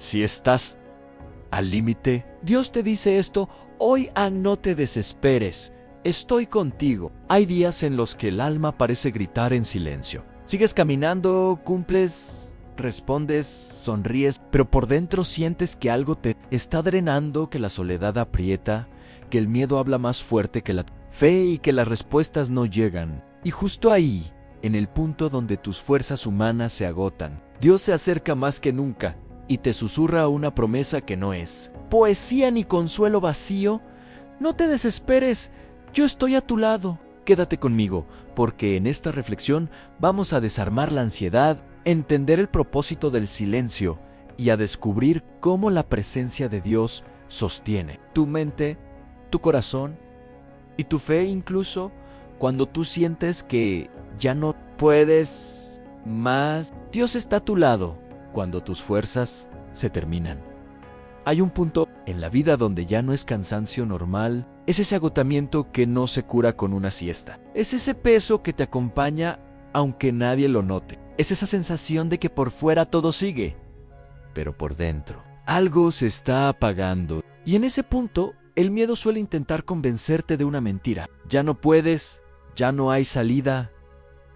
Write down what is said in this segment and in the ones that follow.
Si estás al límite, Dios te dice esto: hoy no te desesperes, estoy contigo. Hay días en los que el alma parece gritar en silencio. Sigues caminando, cumples, respondes, sonríes, pero por dentro sientes que algo te está drenando, que la soledad aprieta, que el miedo habla más fuerte que la fe y que las respuestas no llegan. Y justo ahí, en el punto donde tus fuerzas humanas se agotan, Dios se acerca más que nunca y te susurra una promesa que no es poesía ni consuelo vacío. No te desesperes, yo estoy a tu lado. Quédate conmigo, porque en esta reflexión vamos a desarmar la ansiedad, entender el propósito del silencio y a descubrir cómo la presencia de Dios sostiene tu mente, tu corazón y tu fe, incluso cuando tú sientes que ya no puedes más. Dios está a tu lado cuando tus fuerzas se terminan. Hay un punto en la vida donde ya no es cansancio normal, es ese agotamiento que no se cura con una siesta. Es ese peso que te acompaña aunque nadie lo note. Es esa sensación de que por fuera todo sigue, pero por dentro algo se está apagando. Y en ese punto, el miedo suele intentar convencerte de una mentira. Ya no puedes, ya no hay salida,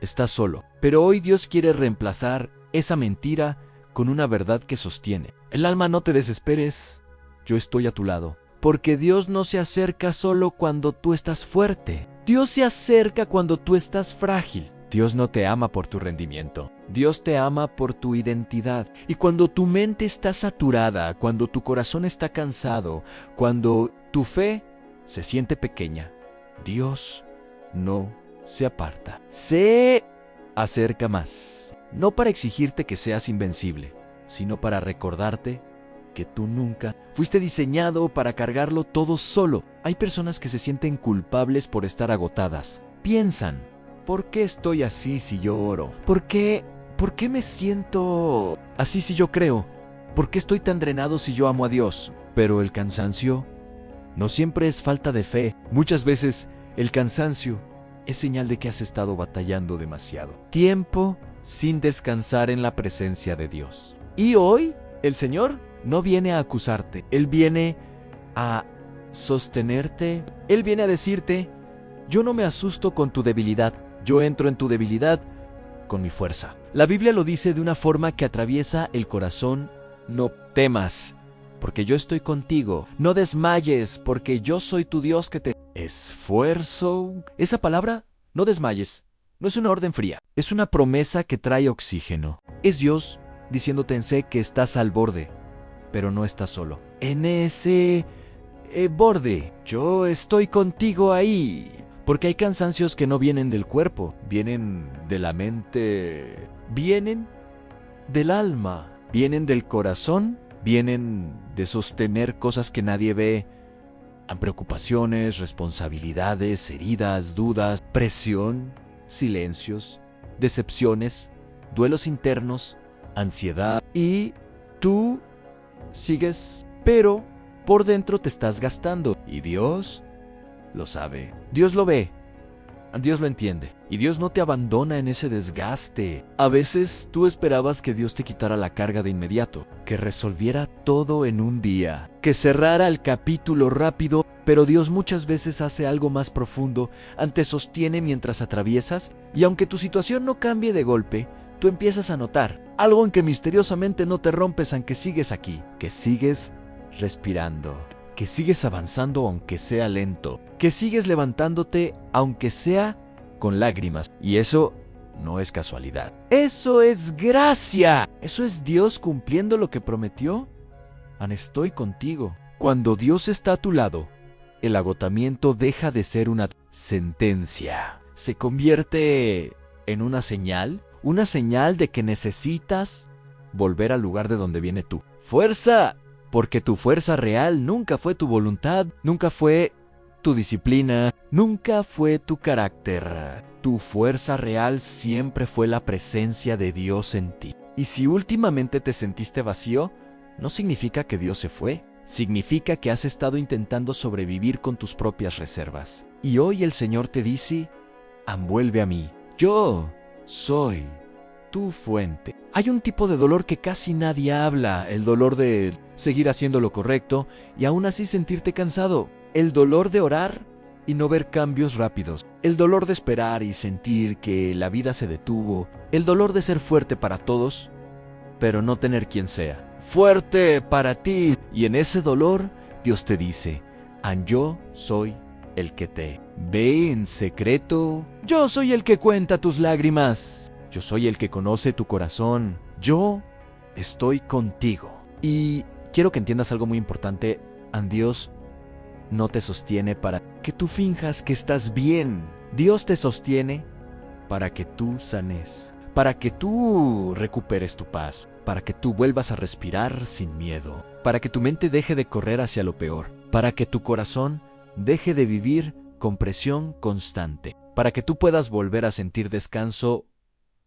estás solo. Pero hoy Dios quiere reemplazar esa mentira con una verdad que sostiene. El alma, no te desesperes, yo estoy a tu lado. Porque Dios no se acerca solo cuando tú estás fuerte. Dios se acerca cuando tú estás frágil. Dios no te ama por tu rendimiento. Dios te ama por tu identidad. Y cuando tu mente está saturada, cuando tu corazón está cansado, cuando tu fe se siente pequeña, Dios no se aparta. Se acerca más. No para exigirte que seas invencible, sino para recordarte que tú nunca fuiste diseñado para cargarlo todo solo. Hay personas que se sienten culpables por estar agotadas. Piensan: ¿por qué estoy así si yo oro? ¿Por qué me siento así si yo creo? ¿Por qué estoy tan drenado si yo amo a Dios? Pero el cansancio no siempre es falta de fe. Muchas veces el cansancio es señal de que has estado batallando demasiado tiempo sin descansar en la presencia de Dios. Y hoy el Señor no viene a acusarte, Él viene a sostenerte. Él viene a decirte: yo no me asusto con tu debilidad, yo entro en tu debilidad con mi fuerza. La Biblia lo dice de una forma que atraviesa el corazón: no temas, porque yo estoy contigo. No desmayes, porque yo soy tu Dios que te esfuerzo. Esa palabra, no desmayes, no es una orden fría, es una promesa que trae oxígeno. Es Dios diciéndote en sé que estás al borde, pero no estás solo. En ese borde, yo estoy contigo ahí. Porque hay cansancios que no vienen del cuerpo, vienen de la mente, vienen del alma, vienen del corazón, vienen de sostener cosas que nadie ve. Preocupaciones, responsabilidades, heridas, dudas, presión, silencios, decepciones, duelos internos, ansiedad. Y tú sigues, pero por dentro te estás gastando. Y Dios lo sabe. Dios lo ve. Dios lo entiende. Y Dios no te abandona en ese desgaste. A veces tú esperabas que Dios te quitara la carga de inmediato, que resolviera todo en un día, que cerrara el capítulo rápido, pero Dios muchas veces hace algo más profundo, te sostiene mientras atraviesas, y aunque tu situación no cambie de golpe, tú empiezas a notar algo en que misteriosamente no te rompes, aunque sigues aquí, que sigues respirando, que sigues avanzando aunque sea lento, que sigues levantándote aunque sea con lágrimas. Y eso no es casualidad. Eso es gracia. Eso es Dios cumpliendo lo que prometió. Estoy contigo. Cuando Dios está a tu lado, el agotamiento deja de ser una sentencia. Se convierte en una señal de que necesitas volver al lugar de donde viene tu fuerza. Porque tu fuerza real nunca fue tu voluntad, nunca fue tu disciplina, nunca fue tu carácter. Tu fuerza real siempre fue la presencia de Dios en ti. Y si últimamente te sentiste vacío, no significa que Dios se fue. Significa que has estado intentando sobrevivir con tus propias reservas. Y hoy el Señor te dice: vuelve a mí. Yo soy tu fuente. Hay un tipo de dolor que casi nadie habla, el dolor de seguir haciendo lo correcto y aún así sentirte cansado, el dolor de orar y no ver cambios rápidos, el dolor de esperar y sentir que la vida se detuvo, el dolor de ser fuerte para todos, pero no tener quien sea fuerte para ti. Y en ese dolor, Dios te dice: yo soy el que te ve en secreto, yo soy el que cuenta tus lágrimas, yo soy el que conoce tu corazón, yo estoy contigo. Y quiero que entiendas algo muy importante: Dios no te sostiene para que tú finjas que estás bien. Dios te sostiene para que tú sanes, para que tú recuperes tu paz, para que tú vuelvas a respirar sin miedo, para que tu mente deje de correr hacia lo peor, para que tu corazón deje de vivir con presión constante, para que tú puedas volver a sentir descanso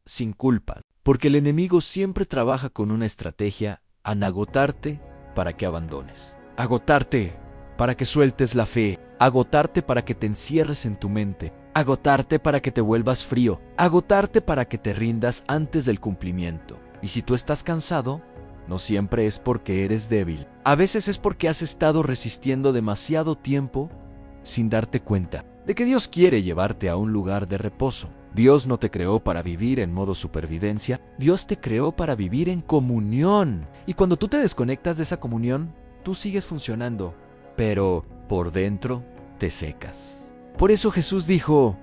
sin culpa. Porque el enemigo siempre trabaja con una estrategia: agotarte para que abandones, agotarte para que sueltes la fe, agotarte para que te encierres en tu mente, agotarte para que te vuelvas frío, agotarte para que te rindas antes del cumplimiento. Y si tú estás cansado, no siempre es porque eres débil. A veces es porque has estado resistiendo demasiado tiempo sin darte cuenta de que Dios quiere llevarte a un lugar de reposo. Dios no te creó para vivir en modo supervivencia, Dios te creó para vivir en comunión. Y cuando tú te desconectas de esa comunión, tú sigues funcionando, pero por dentro te secas. Por eso Jesús dijo: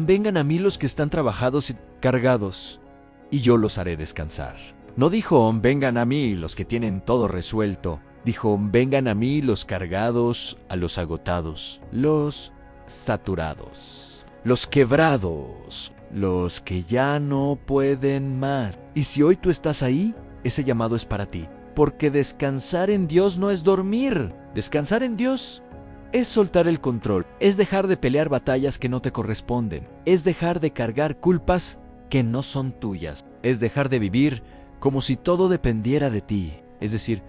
vengan a mí los que están trabajados y cargados, y yo los haré descansar. No dijo: vengan a mí los que tienen todo resuelto. Dijo: vengan a mí los cargados, a los agotados, los saturados, los quebrados, los que ya no pueden más. Y si hoy tú estás ahí, ese llamado es para ti. Porque descansar en Dios no es dormir. Descansar en Dios es soltar el control, es dejar de pelear batallas que no te corresponden, es dejar de cargar culpas que no son tuyas, es dejar de vivir como si todo dependiera de ti. Es decir: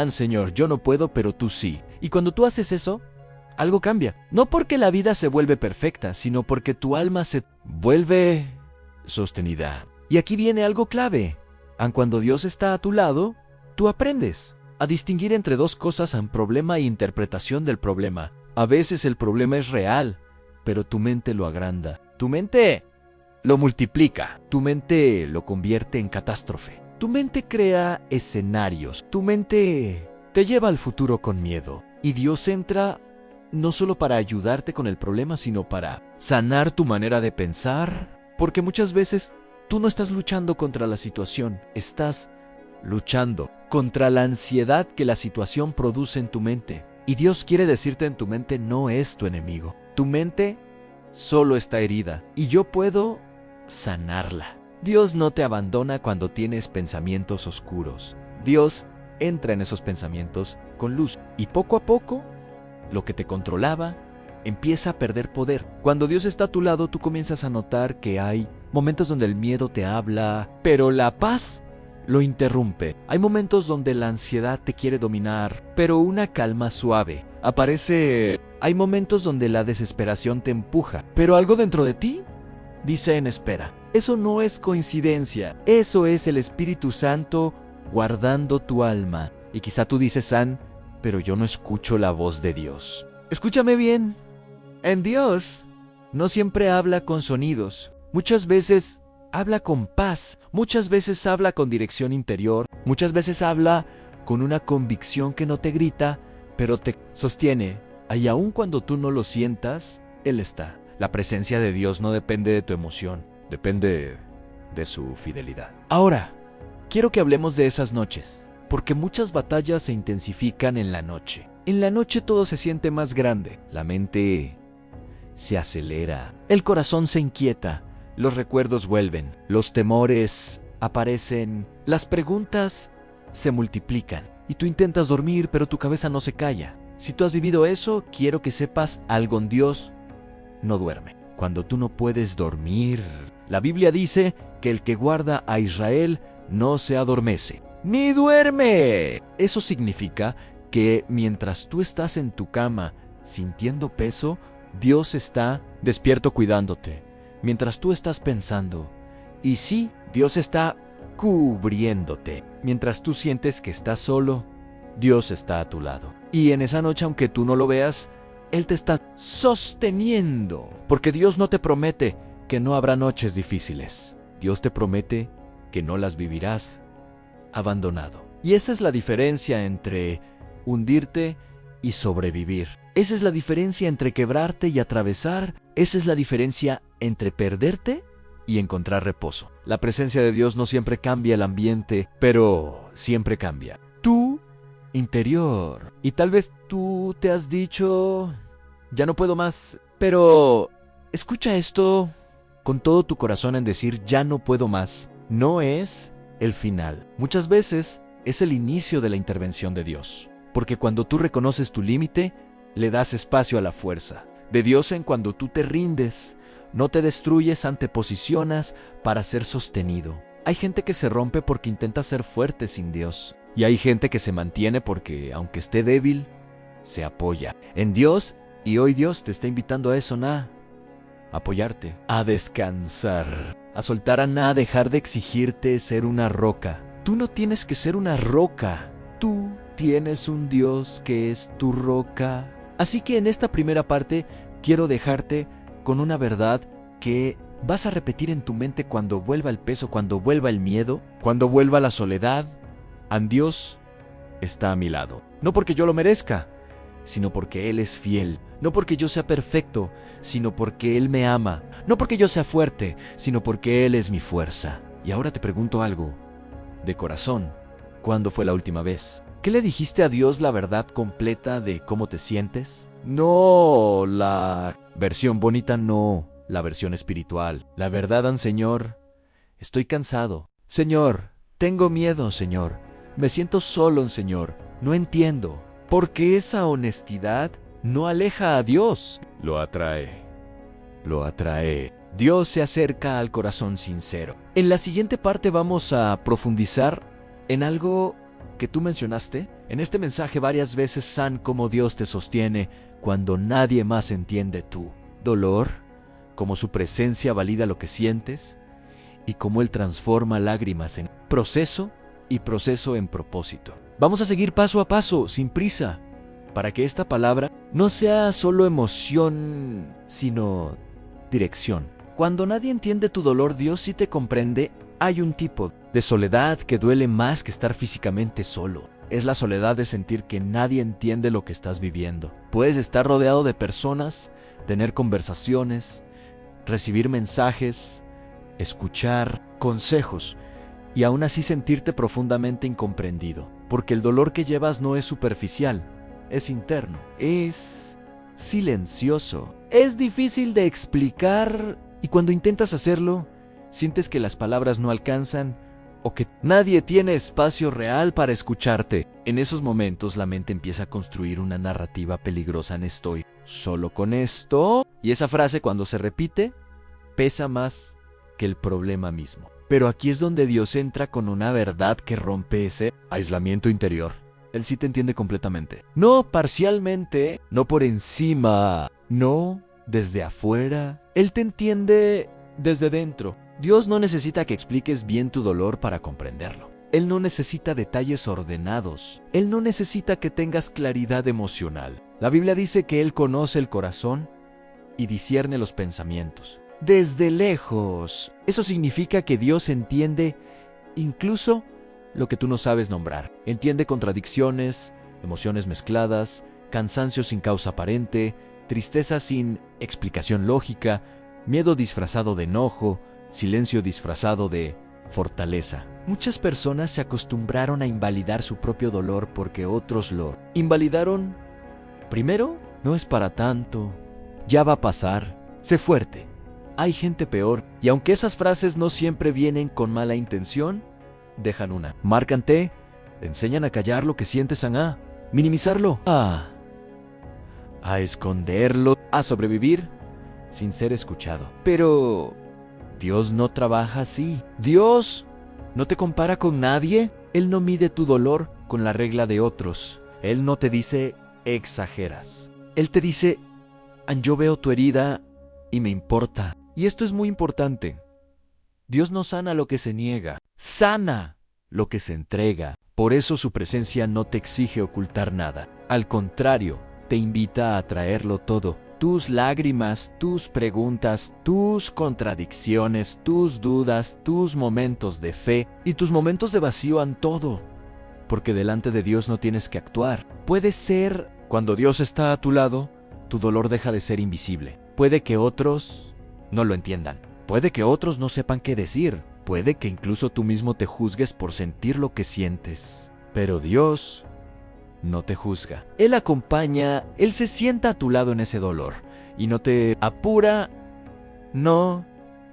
Señor, yo no puedo, pero tú sí. Y cuando tú haces eso, algo cambia. No porque la vida se vuelve perfecta, sino porque tu alma se vuelve sostenida. Y aquí viene algo clave: cuando Dios está a tu lado, tú aprendes a distinguir entre dos cosas: problema e interpretación del problema. A veces el problema es real, pero tu mente lo agranda. Tu mente lo multiplica. Tu mente lo convierte en catástrofe. Tu mente crea escenarios. Tu mente te lleva al futuro con miedo. Y Dios entra no solo para ayudarte con el problema, sino para sanar tu manera de pensar. Porque muchas veces tú no estás luchando contra la situación, estás luchando contra la ansiedad que la situación produce en tu mente. Y Dios quiere decirte: en tu mente no es tu enemigo. Tu mente solo está herida y yo puedo sanarla. Dios no te abandona cuando tienes pensamientos oscuros. Dios entra en esos pensamientos con luz y poco a poco lo que te controlaba empieza a perder poder. Cuando Dios está a tu lado, tú comienzas a notar que hay momentos donde el miedo te habla, pero la paz lo interrumpe. Hay momentos donde la ansiedad te quiere dominar, pero una calma suave aparece. Hay momentos donde la desesperación te empuja, pero algo dentro de ti dice: en espera. Eso no es coincidencia, eso es el Espíritu Santo guardando tu alma. Y quizá tú dices: pero yo no escucho la voz de Dios. Escúchame bien, en Dios no siempre habla con sonidos. Muchas veces habla con paz, muchas veces habla con dirección interior, muchas veces habla con una convicción que no te grita, pero te sostiene. Y aun cuando tú no lo sientas, Él está. La presencia de Dios no depende de tu emoción, depende de su fidelidad. Ahora, quiero que hablemos de esas noches, porque muchas batallas se intensifican en la noche. En la noche todo se siente más grande, la mente se acelera, el corazón se inquieta, los recuerdos vuelven, los temores aparecen, las preguntas se multiplican y tú intentas dormir, pero tu cabeza no se calla. Si tú has vivido eso, quiero que sepas algo: en Dios no duerme. Cuando tú no puedes dormir, la Biblia dice que el que guarda a Israel no se adormece ni duerme. Eso significa que mientras tú estás en tu cama sintiendo peso, Dios está despierto cuidándote. Mientras tú estás pensando: ¿y si Dios está cubriéndote. Mientras tú sientes que estás solo, Dios está a tu lado. Y en esa noche, aunque tú no lo veas, Él te está sosteniendo. Porque Dios no te promete que no habrá noches difíciles. Dios te promete que no las vivirás abandonado. Y esa es la diferencia entre hundirte y sobrevivir. Esa es la diferencia entre quebrarte y atravesar. Esa es la diferencia entre perderte y encontrar reposo. La presencia de Dios no siempre cambia el ambiente, pero siempre cambia tu interior. Y tal vez tú te has dicho, ya no puedo más. Pero escucha esto con todo tu corazón, en decir ya no puedo más no es el final. Muchas veces es el inicio de la intervención de Dios. Porque cuando tú reconoces tu límite, le das espacio a la fuerza de Dios. En cuando tú te rindes, no te destruyes, anteposicionas para ser sostenido. Hay gente que se rompe porque intenta ser fuerte sin Dios. Y hay gente que se mantiene porque, aunque esté débil, se apoya en Dios. Y hoy Dios te está invitando a eso, a apoyarte, a descansar, a soltar, a dejar de exigirte ser una roca. Tú no tienes que ser una roca. Tú tienes un Dios que es tu roca. Así que en esta primera parte quiero dejarte con una verdad que vas a repetir en tu mente cuando vuelva el peso, cuando vuelva el miedo, cuando vuelva la soledad. Dios está a mi lado. No porque yo lo merezca, sino porque Él es fiel. No porque yo sea perfecto, sino porque Él me ama. No porque yo sea fuerte, sino porque Él es mi fuerza. Y ahora te pregunto algo, de corazón. ¿Cuándo fue la última vez? ¿Qué le dijiste a Dios la verdad completa de cómo te sientes? No la versión bonita, no la versión espiritual. La verdad, Señor, estoy cansado. Señor, tengo miedo, Señor. Me siento solo, Señor. No entiendo. Porque esa honestidad no aleja a Dios. Lo atrae. Lo atrae. Dios se acerca al corazón sincero. En la siguiente parte vamos a profundizar en algo que tú mencionaste en este mensaje varias veces, San, cómo Dios te sostiene cuando nadie más entiende tu dolor, cómo su presencia valida lo que sientes y cómo Él transforma lágrimas en proceso y proceso en propósito. Vamos a seguir paso a paso, sin prisa, para que esta palabra no sea solo emoción, sino dirección. Cuando nadie entiende tu dolor, Dios sí te comprende. Hay un tipo de soledad que duele más que estar físicamente solo. Es la soledad de sentir que nadie entiende lo que estás viviendo. Puedes estar rodeado de personas, tener conversaciones, recibir mensajes, escuchar consejos y aún así sentirte profundamente incomprendido. Porque el dolor que llevas no es superficial, es interno, es silencioso, es difícil de explicar y cuando intentas hacerlo, sientes que las palabras no alcanzan o que nadie tiene espacio real para escucharte. En esos momentos la mente empieza a construir una narrativa peligrosa en estoy solo con esto. Y esa frase, cuando se repite, pesa más que el problema mismo. Pero aquí es donde Dios entra con una verdad que rompe ese aislamiento interior. Él sí te entiende completamente. No parcialmente, no por encima, no desde afuera. Él te entiende desde dentro. Dios no necesita que expliques bien tu dolor para comprenderlo. Él no necesita detalles ordenados. Él no necesita que tengas claridad emocional. La Biblia dice que Él conoce el corazón y discierne los pensamientos. Desde lejos. Eso significa que Dios entiende incluso lo que tú no sabes nombrar. Entiende contradicciones, emociones mezcladas, cansancio sin causa aparente, tristeza sin explicación lógica, miedo disfrazado de enojo, silencio disfrazado de fortaleza. Muchas personas se acostumbraron a invalidar su propio dolor porque otros lo invalidaron. Primero, no es para tanto, ya va a pasar, sé fuerte. Hay gente peor, y aunque esas frases no siempre vienen con mala intención, dejan una. Márcante, te enseñan a callar lo que sientes, a minimizarlo, a esconderlo, a sobrevivir sin ser escuchado. Pero Dios no trabaja así. Dios no te compara con nadie. Él no mide tu dolor con la regla de otros. Él no te dice exageras. Él te dice, yo veo tu herida y me importa. Y esto es muy importante. Dios no sana lo que se niega, sana lo que se entrega. Por eso su presencia no te exige ocultar nada. Al contrario, te invita a traerlo todo. Tus lágrimas, tus preguntas, tus contradicciones, tus dudas, tus momentos de fe y tus momentos de vacío en todo. Porque delante de Dios no tienes que actuar. Puede ser, cuando Dios está a tu lado, tu dolor deja de ser invisible. Puede que otros no lo entiendan. Puede que otros no sepan qué decir. Puede que incluso tú mismo te juzgues por sentir lo que sientes. Pero Dios no te juzga. Él acompaña, Él se sienta a tu lado en ese dolor. Y no te apura, no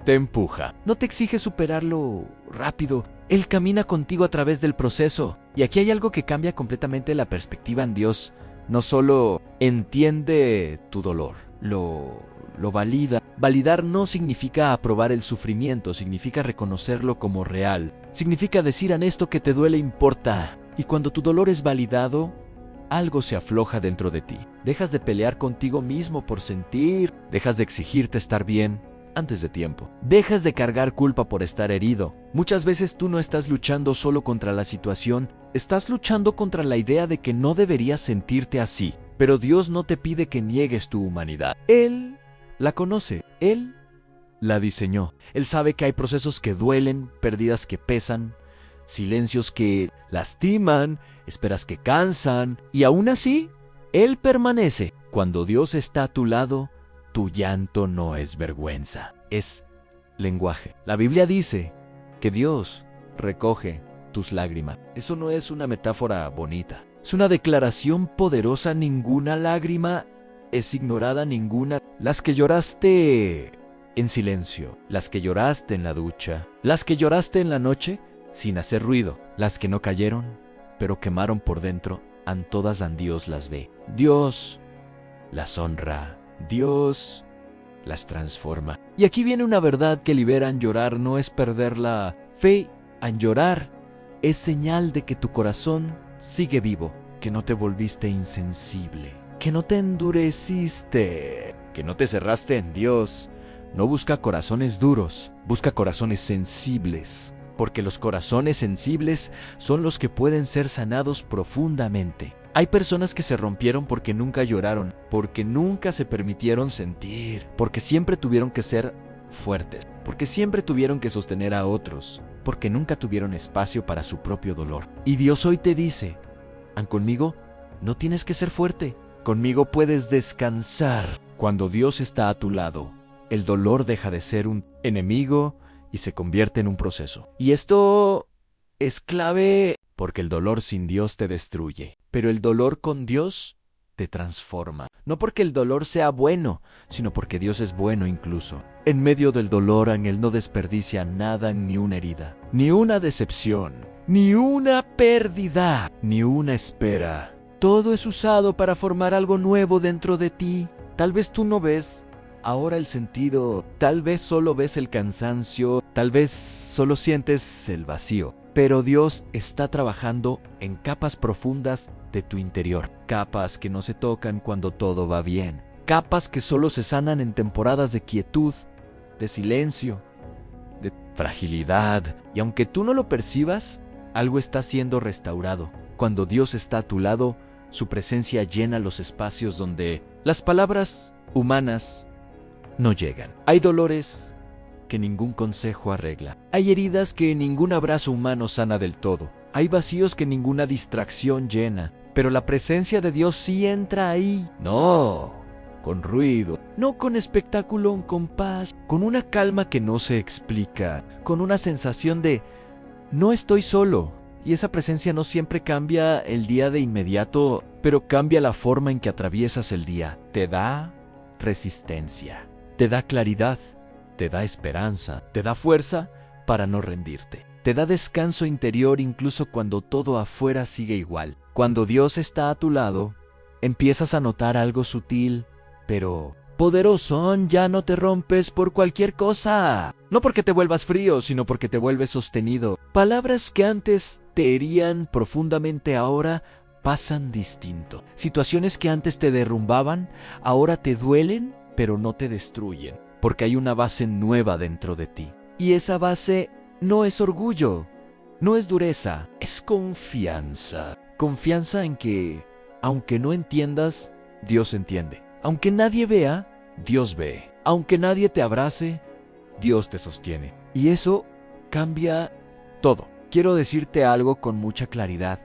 te empuja. No te exige superarlo rápido. Él camina contigo a través del proceso. Y aquí hay algo que cambia completamente la perspectiva en Dios. No solo entiende tu dolor, lo valida. Validar no significa aprobar el sufrimiento, significa reconocerlo como real. Significa decir en esto que te duele importa. Y cuando tu dolor es validado, algo se afloja dentro de ti. Dejas de pelear contigo mismo por sentir, dejas de exigirte estar bien antes de tiempo. Dejas de cargar culpa por estar herido. Muchas veces tú no estás luchando solo contra la situación, estás luchando contra la idea de que no deberías sentirte así. Pero Dios no te pide que niegues tu humanidad. Él la conoce, Él la diseñó. Él sabe que hay procesos que duelen, pérdidas que pesan, silencios que lastiman, esperas que cansan, y aún así, Él permanece. Cuando Dios está a tu lado, tu llanto no es vergüenza, es lenguaje. La Biblia dice que Dios recoge tus lágrimas. Eso no es una metáfora bonita. Es una declaración poderosa. Ninguna lágrima es ignorada, ninguna. Las que lloraste en silencio, las que lloraste en la ducha, las que lloraste en la noche sin hacer ruido, las que no cayeron, pero quemaron por dentro, todas Dios las ve. Dios las honra. Dios las transforma. Y aquí viene una verdad que libera. Llorar no es perder la fe. Llorar es señal de que tu corazón sigue vivo, que no te volviste insensible, que no te endureciste, que no te cerraste en Dios. No busca corazones duros, busca corazones sensibles, porque los corazones sensibles son los que pueden ser sanados profundamente. Hay personas que se rompieron porque nunca lloraron, porque nunca se permitieron sentir, porque siempre tuvieron que ser fuertes, porque siempre tuvieron que sostener a otros, porque nunca tuvieron espacio para su propio dolor. Y Dios hoy te dice, conmigo no tienes que ser fuerte, conmigo puedes descansar. Cuando Dios está a tu lado, el dolor deja de ser un enemigo y se convierte en un proceso. Y esto es clave porque el dolor sin Dios te destruye, pero el dolor con Dios te transforma. No porque el dolor sea bueno, sino porque Dios es bueno incluso. En medio del dolor, Él no desperdicia nada, ni una herida, ni una decepción, ni una pérdida, ni una espera. Todo es usado para formar algo nuevo dentro de ti. Tal vez tú no ves ahora el sentido, tal vez solo ves el cansancio, tal vez solo sientes el vacío. Pero Dios está trabajando en capas profundas de tu interior. Capas que no se tocan cuando todo va bien. Capas que solo se sanan en temporadas de quietud, de silencio, de fragilidad. Y aunque tú no lo percibas, algo está siendo restaurado. Cuando Dios está a tu lado, su presencia llena los espacios donde las palabras humanas no llegan. Hay dolores que ningún consejo arregla. Hay heridas que ningún abrazo humano sana del todo. Hay vacíos que ninguna distracción llena. Pero la presencia de Dios sí entra ahí. No con ruido, no con espectáculo, con paz, con una calma que no se explica, con una sensación de no estoy solo. Y esa presencia no siempre cambia el día de inmediato, pero cambia la forma en que atraviesas el día. Te da resistencia, te da claridad, te da esperanza, te da fuerza para no rendirte. Te da descanso interior incluso cuando todo afuera sigue igual. Cuando Dios está a tu lado, empiezas a notar algo sutil, pero poderoso. Ya no te rompes por cualquier cosa. No porque te vuelvas frío, sino porque te vuelves sostenido. Palabras que antes te herían profundamente ahora pasan distinto. Situaciones que antes te derrumbaban, ahora te duelen, pero no te destruyen. Porque hay una base nueva dentro de ti. Y esa base no es orgullo, no es dureza, es confianza. Confianza en que, aunque no entiendas, Dios entiende. Aunque nadie vea, Dios ve. Aunque nadie te abrace, Dios te sostiene. Y eso cambia todo. Quiero decirte algo con mucha claridad.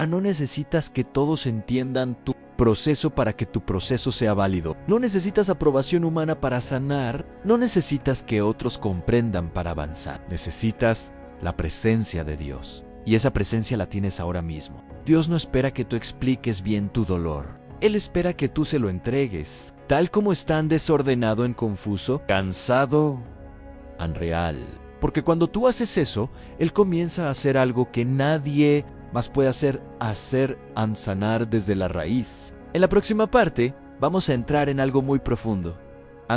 No necesitas que todos entiendan tu proceso para que tu proceso sea válido. No necesitas aprobación humana para sanar. No necesitas que otros comprendan para avanzar. Necesitas la presencia de Dios. Y esa presencia la tienes ahora mismo. Dios no espera que tú expliques bien tu dolor. Él espera que tú se lo entregues, tal como está desordenado, en confuso, cansado, unreal. Porque cuando tú haces eso, Él comienza a hacer algo que nadie más puede hacer sanar desde la raíz. En la próxima parte, vamos a entrar en algo muy profundo.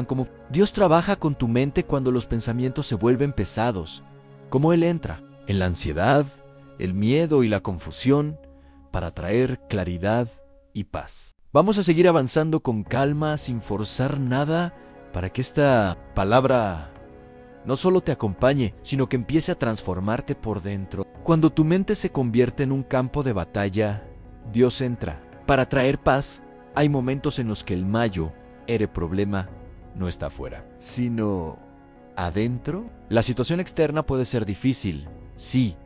Como Dios trabaja con tu mente cuando los pensamientos se vuelven pesados. Cómo Él entra en la ansiedad, el miedo y la confusión para traer claridad y paz. Vamos a seguir avanzando con calma, sin forzar nada, para que esta palabra no solo te acompañe, sino que empiece a transformarte por dentro. Cuando tu mente se convierte en un campo de batalla, Dios entra. Para traer paz, hay momentos en los que el problema no está afuera, sino adentro. La situación externa puede ser difícil, sí,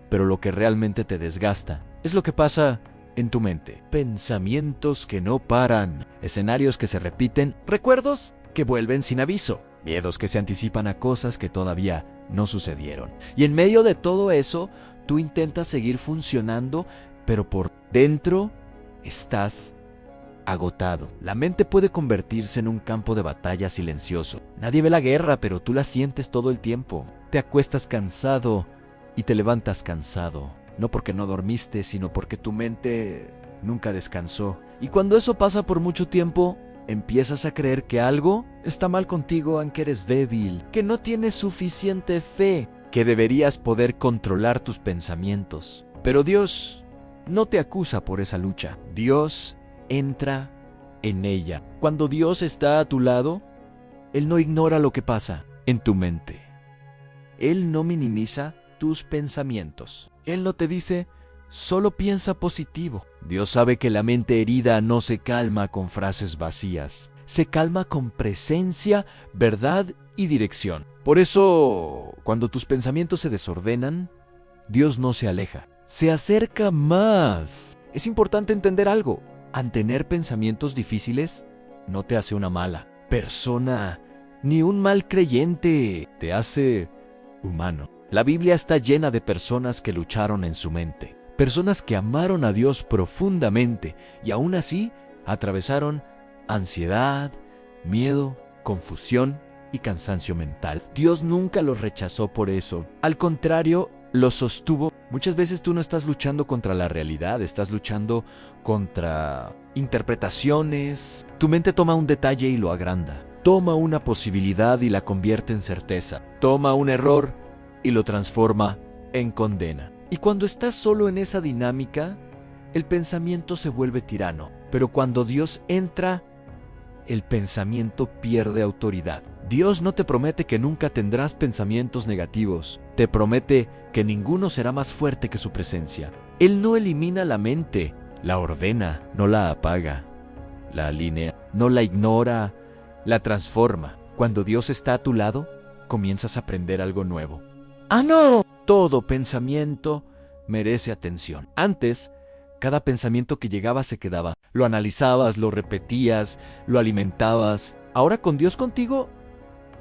pero lo que realmente te desgasta es lo que pasa en tu mente. Pensamientos que no paran, escenarios que se repiten, recuerdos que vuelven sin aviso, miedos que se anticipan a cosas que todavía no sucedieron. Y en medio de todo eso, tú intentas seguir funcionando, pero por dentro estás agotado. La mente puede convertirse en un campo de batalla silencioso. Nadie ve la guerra, pero tú la sientes todo el tiempo. Te acuestas cansado y te levantas cansado. No porque no dormiste, sino porque tu mente nunca descansó. Y cuando eso pasa por mucho tiempo, empiezas a creer que algo está mal contigo, aunque eres débil, que no tienes suficiente fe, que deberías poder controlar tus pensamientos. Pero Dios no te acusa por esa lucha. Dios entra en ella. Cuando Dios está a tu lado, Él no ignora lo que pasa en tu mente. Él no minimiza tus pensamientos. Él no te dice, solo piensa positivo. Dios sabe que la mente herida no se calma con frases vacías. Se calma con presencia, verdad y dirección. Por eso, cuando tus pensamientos se desordenan, Dios no se aleja, se acerca más. Es importante entender algo. Al tener pensamientos difíciles, no te hace una mala persona, ni un mal creyente. Te hace humano. La Biblia está llena de personas que lucharon en su mente, personas que amaron a Dios profundamente y aún así atravesaron ansiedad, miedo, confusión y cansancio mental. Dios nunca los rechazó por eso. Al contrario, los sostuvo. Muchas veces tú no estás luchando contra la realidad, estás luchando contra interpretaciones. Tu mente toma un detalle y lo agranda. Toma una posibilidad y la convierte en certeza. Toma un error y lo transforma en condena. Y cuando estás solo en esa dinámica, el pensamiento se vuelve tirano. Pero cuando Dios entra, el pensamiento pierde autoridad. Dios no te promete que nunca tendrás pensamientos negativos. Te promete que ninguno será más fuerte que su presencia. Él no elimina la mente, la ordena, no la apaga, la alinea, no la ignora, la transforma. Cuando Dios está a tu lado, comienzas a aprender algo nuevo. ¡No! Todo pensamiento merece atención. Antes, cada pensamiento que llegaba se quedaba. Lo analizabas, lo repetías, lo alimentabas. Ahora con Dios contigo,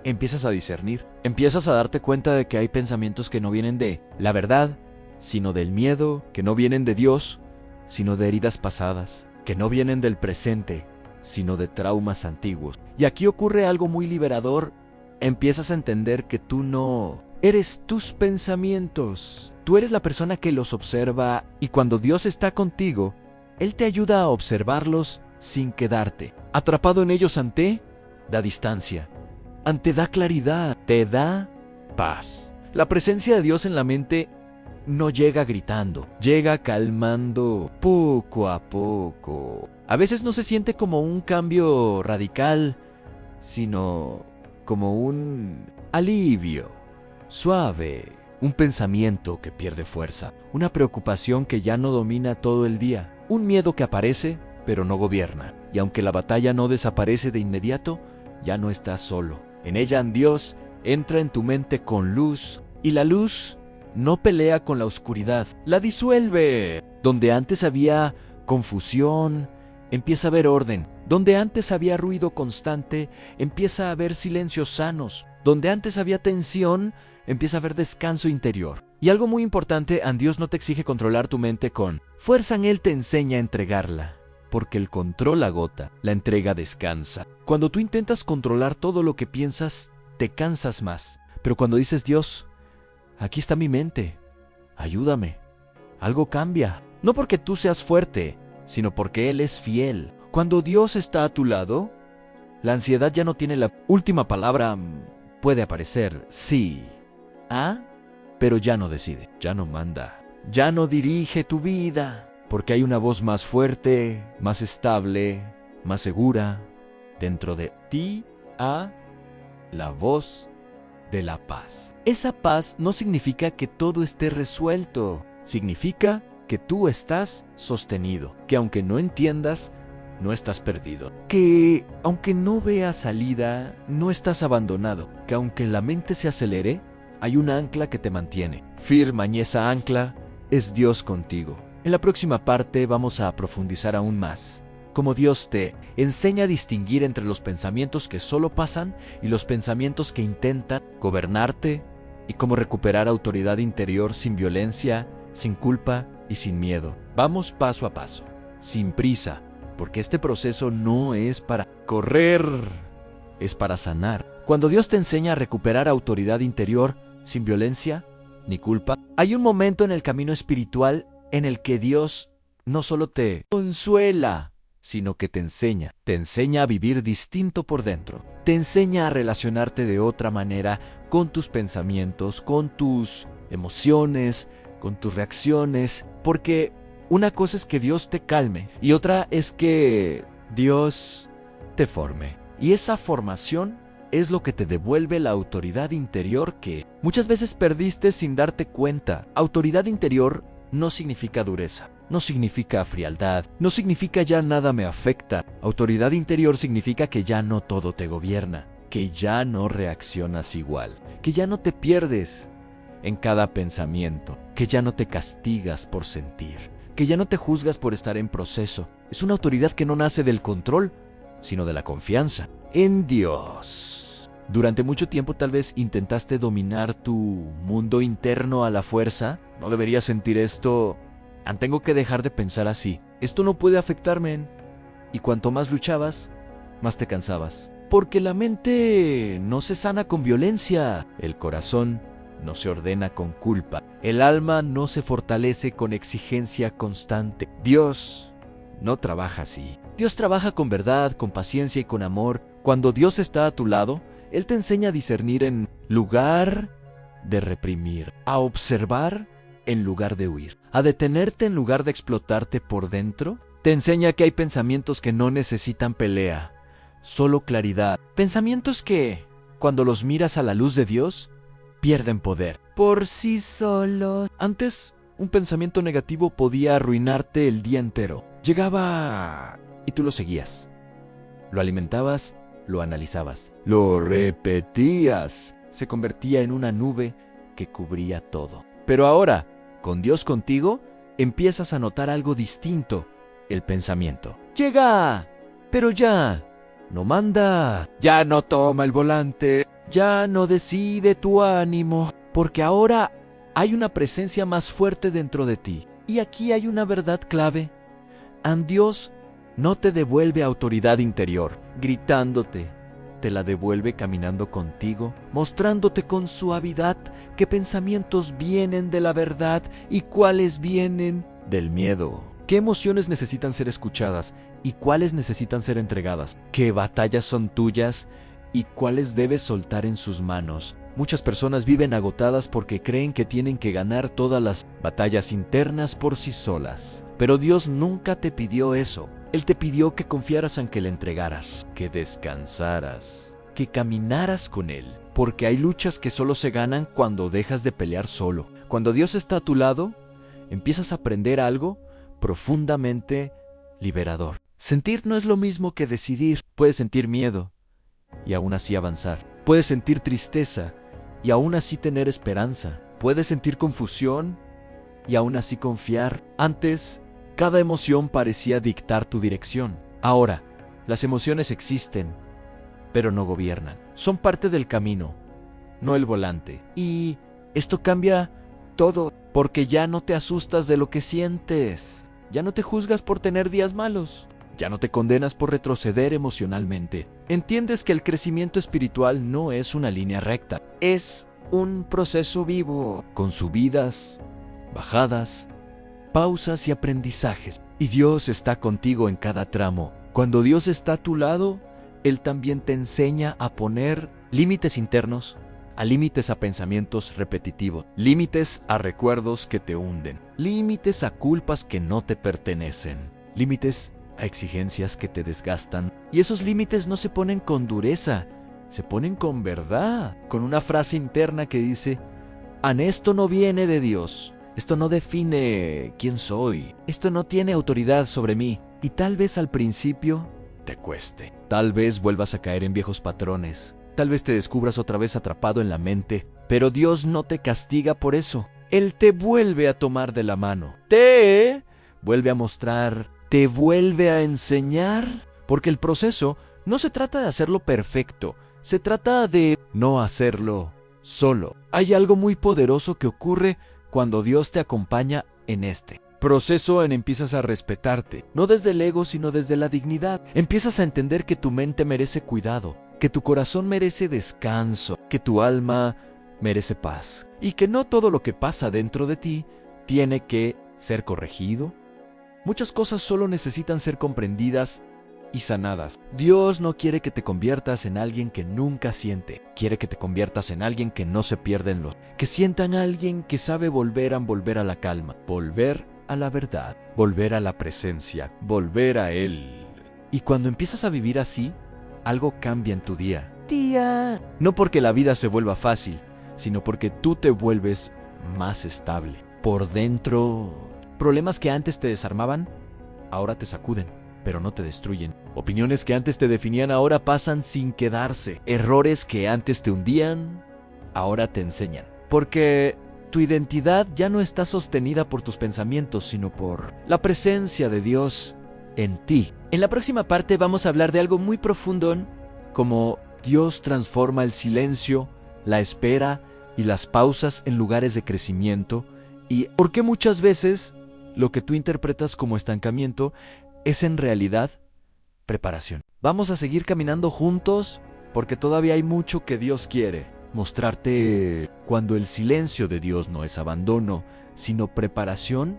empiezas a discernir. Empiezas a darte cuenta de que hay pensamientos que no vienen de la verdad, sino del miedo, que no vienen de Dios, sino de heridas pasadas, que no vienen del presente, sino de traumas antiguos. Y aquí ocurre algo muy liberador. Empiezas a entender que tú no eres tus pensamientos. Tú eres la persona que los observa y cuando Dios está contigo, Él te ayuda a observarlos sin quedarte atrapado en ellos. Da distancia, da claridad, te da paz. La presencia de Dios en la mente no llega gritando, llega calmando poco a poco. A veces no se siente como un cambio radical, sino como un alivio suave, un pensamiento que pierde fuerza, una preocupación que ya no domina todo el día, un miedo que aparece pero no gobierna. Y aunque la batalla no desaparece de inmediato, ya no estás solo. En ella Dios entra en tu mente con luz, y la luz no pelea con la oscuridad, la disuelve. Donde antes había confusión, empieza a haber orden. Donde antes había ruido constante, empieza a haber silencios sanos. Donde antes había tensión, empieza a haber descanso interior. Y algo muy importante, Dios no te exige controlar tu mente con fuerza, Él te enseña a entregarla. Porque el control agota, la entrega descansa. Cuando tú intentas controlar todo lo que piensas, te cansas más. Pero cuando dices, Dios, aquí está mi mente, ayúdame, algo cambia. No porque tú seas fuerte, sino porque Él es fiel. Cuando Dios está a tu lado, la ansiedad ya no tiene la última palabra. Puede aparecer, sí, pero ya no decide, ya no manda, ya no dirige tu vida. Porque hay una voz más fuerte, más estable, más segura dentro de ti, la voz de la paz. Esa paz no significa que todo esté resuelto, significa que tú estás sostenido, que aunque no entiendas, no estás perdido, que aunque no veas salida, no estás abandonado, que aunque la mente se acelere, hay una ancla que te mantiene firme, y esa ancla es Dios contigo. En la próxima parte vamos a profundizar aún más, cómo Dios te enseña a distinguir entre los pensamientos que solo pasan y los pensamientos que intentan gobernarte, y cómo recuperar autoridad interior sin violencia, sin culpa y sin miedo. Vamos paso a paso, sin prisa, porque este proceso no es para correr, es para sanar. Cuando Dios te enseña a recuperar autoridad interior sin violencia ni culpa, hay un momento en el camino espiritual en el que Dios no solo te consuela, sino que te enseña a vivir distinto por dentro, te enseña a relacionarte de otra manera con tus pensamientos, con tus emociones, con tus reacciones, porque una cosa es que Dios te calme y otra es que Dios te forme. Y esa formación es lo que te devuelve la autoridad interior que muchas veces perdiste sin darte cuenta. Autoridad interior no significa dureza, no significa frialdad, no significa ya nada me afecta. Autoridad interior significa que ya no todo te gobierna, que ya no reaccionas igual, que ya no te pierdes en cada pensamiento, que ya no te castigas por sentir, que ya no te juzgas por estar en proceso. Es una autoridad que no nace del control, sino de la confianza en Dios. Durante mucho tiempo tal vez intentaste dominar tu mundo interno a la fuerza. No deberías sentir esto. Tengo que dejar de pensar así. Esto no puede afectarme. Y cuanto más luchabas, más te cansabas. Porque la mente no se sana con violencia. El corazón no se ordena con culpa. El alma no se fortalece con exigencia constante. Dios no trabaja así. Dios trabaja con verdad, con paciencia y con amor. Cuando Dios está a tu lado, Él te enseña a discernir en lugar de reprimir, a observar en lugar de huir, a detenerte en lugar de explotarte por dentro. Te enseña que hay pensamientos que no necesitan pelea, solo claridad. Pensamientos que, cuando los miras a la luz de Dios, pierden poder por sí solos. Antes, un pensamiento negativo podía arruinarte el día entero. Llegaba y tú lo seguías. Lo alimentabas, lo analizabas, lo repetías. Se convertía en una nube que cubría todo. Pero ahora, con Dios contigo, empiezas a notar algo distinto. El pensamiento llega, pero ya no manda, ya no toma el volante, ya no decide tu ánimo, porque ahora hay una presencia más fuerte dentro de ti. Y aquí hay una verdad clave. Dios no te devuelve autoridad interior, gritándote. Te la devuelve caminando contigo, mostrándote con suavidad qué pensamientos vienen de la verdad y cuáles vienen del miedo. ¿Qué emociones necesitan ser escuchadas y cuáles necesitan ser entregadas? ¿Qué batallas son tuyas y cuáles debes soltar en sus manos? Muchas personas viven agotadas porque creen que tienen que ganar todas las batallas internas por sí solas. Pero Dios nunca te pidió eso. Él te pidió que confiaras en que le entregaras, que descansaras, que caminaras con Él, porque hay luchas que solo se ganan cuando dejas de pelear solo. Cuando Dios está a tu lado, empiezas a aprender algo profundamente liberador. Sentir no es lo mismo que decidir. Puedes sentir miedo y aún así avanzar. Puedes sentir tristeza y aún así tener esperanza. Puedes sentir confusión y aún así confiar. Antes, cada emoción parecía dictar tu dirección. Ahora, las emociones existen, pero no gobiernan. Son parte del camino, no el volante. Y esto cambia todo, porque ya no te asustas de lo que sientes. Ya no te juzgas por tener días malos. Ya no te condenas por retroceder emocionalmente. Entiendes que el crecimiento espiritual no es una línea recta. Es un proceso vivo, con subidas, bajadas, pausas y aprendizajes. Y Dios está contigo en cada tramo. Cuando Dios está a tu lado, Él también te enseña a poner límites internos, a límites a pensamientos repetitivos, límites a recuerdos que te hunden, límites a culpas que no te pertenecen, límites a exigencias que te desgastan. Y esos límites no se ponen con dureza, se ponen con verdad, con una frase interna que dice: esto no viene de Dios, esto no define quién soy, esto no tiene autoridad sobre mí. Y tal vez al principio te cueste, tal vez vuelvas a caer en viejos patrones, tal vez te descubras otra vez atrapado en la mente, pero Dios no te castiga por eso. Él te vuelve a tomar de la mano, te vuelve a mostrar, te vuelve a enseñar, porque el proceso no se trata de hacerlo perfecto, se trata de no hacerlo solo. Hay algo muy poderoso que ocurre cuando Dios te acompaña en este proceso. Empiezas a respetarte, no desde el ego, sino desde la dignidad. Empiezas a entender que tu mente merece cuidado, que tu corazón merece descanso, que tu alma merece paz, y que no todo lo que pasa dentro de ti tiene que ser corregido. Muchas cosas solo necesitan ser comprendidas y sanadas. Dios no quiere que te conviertas en alguien que nunca siente. Quiere que te conviertas en alguien que no se pierde en los... Que sientan a alguien que sabe volver a la calma, volver a la verdad, volver a la presencia, volver a Él. Y cuando empiezas a vivir así, algo cambia en tu día. No porque la vida se vuelva fácil, sino porque tú te vuelves más estable. Por dentro, problemas que antes te desarmaban, ahora te sacuden, pero no te destruyen. Opiniones que antes te definían ahora pasan sin quedarse. Errores que antes te hundían, ahora te enseñan. Porque tu identidad ya no está sostenida por tus pensamientos, sino por la presencia de Dios en ti. En la próxima parte vamos a hablar de algo muy profundo, como Dios transforma el silencio, la espera y las pausas en lugares de crecimiento, y por qué muchas veces lo que tú interpretas como estancamiento es en realidad preparación. Vamos a seguir caminando juntos porque todavía hay mucho que Dios quiere mostrarte. Cuando el silencio de Dios no es abandono, sino preparación,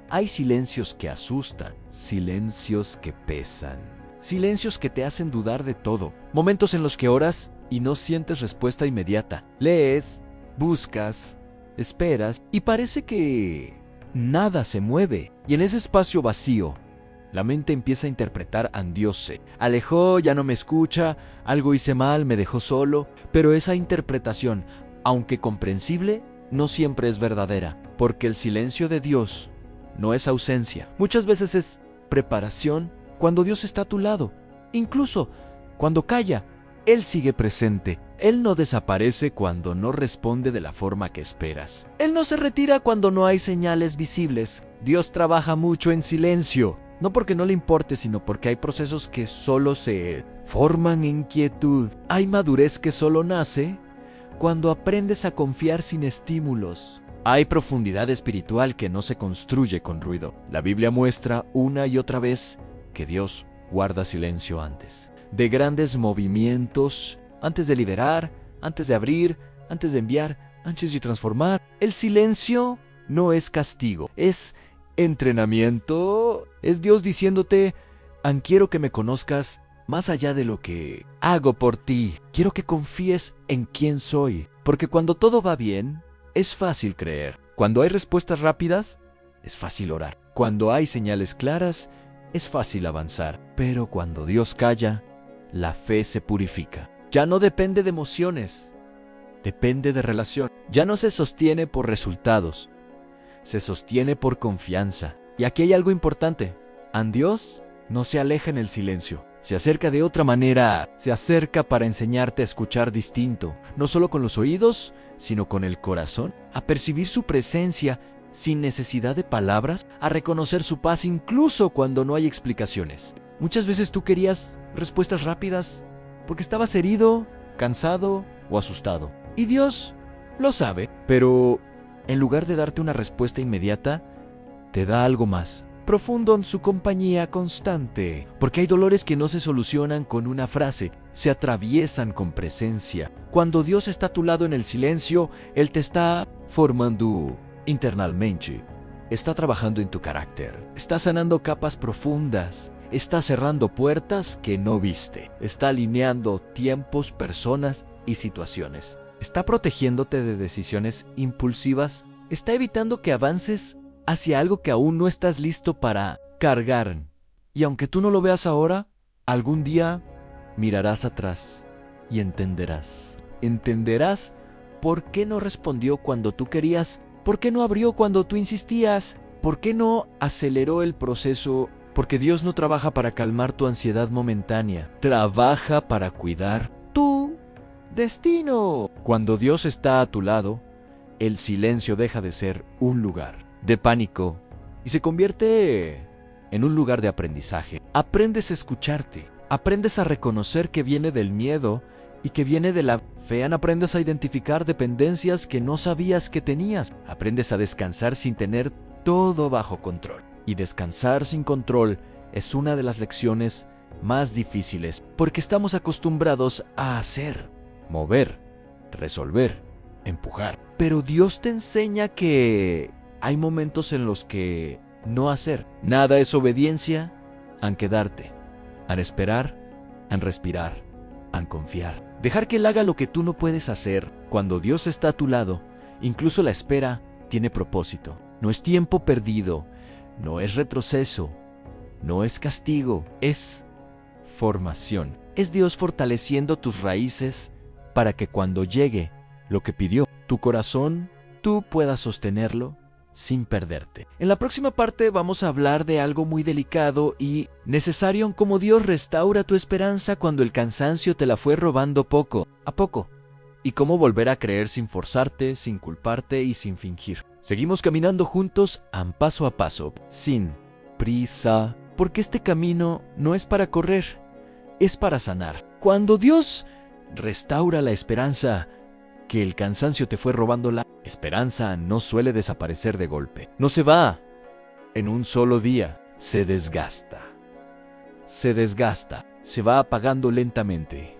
hay silencios que asustan, silencios que pesan, silencios que te hacen dudar de todo, momentos en los que oras y no sientes respuesta inmediata. Lees, buscas, esperas y parece que nada se mueve. Y en ese espacio vacío, la mente empieza a interpretar: Dios se alejó, ya no me escucha, algo hice mal, me dejó solo. Pero esa interpretación, aunque comprensible, no siempre es verdadera, porque el silencio de Dios no es ausencia. Muchas veces es preparación cuando Dios está a tu lado. Incluso cuando calla, Él sigue presente. Él no desaparece cuando no responde de la forma que esperas. Él no se retira cuando no hay señales visibles. Dios trabaja mucho en silencio. No porque no le importe, sino porque hay procesos que solo se forman en quietud. Hay madurez que solo nace cuando aprendes a confiar sin estímulos. Hay profundidad espiritual que no se construye con ruido. La Biblia muestra una y otra vez que Dios guarda silencio antes de grandes movimientos, antes de liberar, antes de abrir, antes de enviar, antes de transformar. El silencio no es castigo, es entrenamiento. Es Dios diciéndote: quiero que me conozcas más allá de lo que hago por ti. Quiero que confíes en quién soy. Porque cuando todo va bien, es fácil creer. Cuando hay respuestas rápidas, es fácil orar. Cuando hay señales claras, es fácil avanzar. Pero cuando Dios calla, la fe se purifica. Ya no depende de emociones, depende de relación. Ya no se sostiene por resultados, se sostiene por confianza. Y aquí hay algo importante. A Dios no se aleja en el silencio. Se acerca de otra manera. Se acerca para enseñarte a escuchar distinto. No solo con los oídos, sino con el corazón. A percibir su presencia sin necesidad de palabras. A reconocer su paz incluso cuando no hay explicaciones. Muchas veces tú querías respuestas rápidas porque estabas herido, cansado o asustado. Y Dios lo sabe, pero en lugar de darte una respuesta inmediata, te da algo más profundo en su compañía constante. Porque hay dolores que no se solucionan con una frase, se atraviesan con presencia. Cuando Dios está a tu lado en el silencio, Él te está formando internamente. Está trabajando en tu carácter. Está sanando capas profundas. Está cerrando puertas que no viste. Está alineando tiempos, personas y situaciones. Está protegiéndote de decisiones impulsivas. Está evitando que avances hacia algo que aún no estás listo para cargar. Y aunque tú no lo veas ahora, algún día mirarás atrás y entenderás. Entenderás por qué no respondió cuando tú querías, por qué no abrió cuando tú insistías, por qué no aceleró el proceso. Porque Dios no trabaja para calmar tu ansiedad momentánea, trabaja para cuidar tu destino. Cuando Dios está a tu lado, el silencio deja de ser un lugar de pánico y se convierte en un lugar de aprendizaje. Aprendes a escucharte, aprendes a reconocer que viene del miedo y que viene de la fe. Aprendes a identificar dependencias que no sabías que tenías. Aprendes a descansar sin tener todo bajo control. Y descansar sin control es una de las lecciones más difíciles, porque estamos acostumbrados a hacer, mover, resolver, empujar. Pero Dios te enseña que hay momentos en los que no hacer. Nada es obediencia, en quedarte, en esperar, en respirar, en confiar. Dejar que Él haga lo que tú no puedes hacer. Cuando Dios está a tu lado, incluso la espera tiene propósito. No es tiempo perdido. No es retroceso, no es castigo, es formación. Es Dios fortaleciendo tus raíces para que cuando llegue lo que pidió tu corazón, tú puedas sostenerlo sin perderte. En la próxima parte vamos a hablar de algo muy delicado y necesario en cómo Dios restaura tu esperanza cuando el cansancio te la fue robando poco a poco. Y cómo volver a creer sin forzarte, sin culparte y sin fingir. Seguimos caminando juntos paso a paso, sin prisa, porque este camino no es para correr, es para sanar. Cuando Dios restaura la esperanza que el cansancio te fue robando, la esperanza no suele desaparecer de golpe. No se va en un solo día, se desgasta, se va apagando lentamente.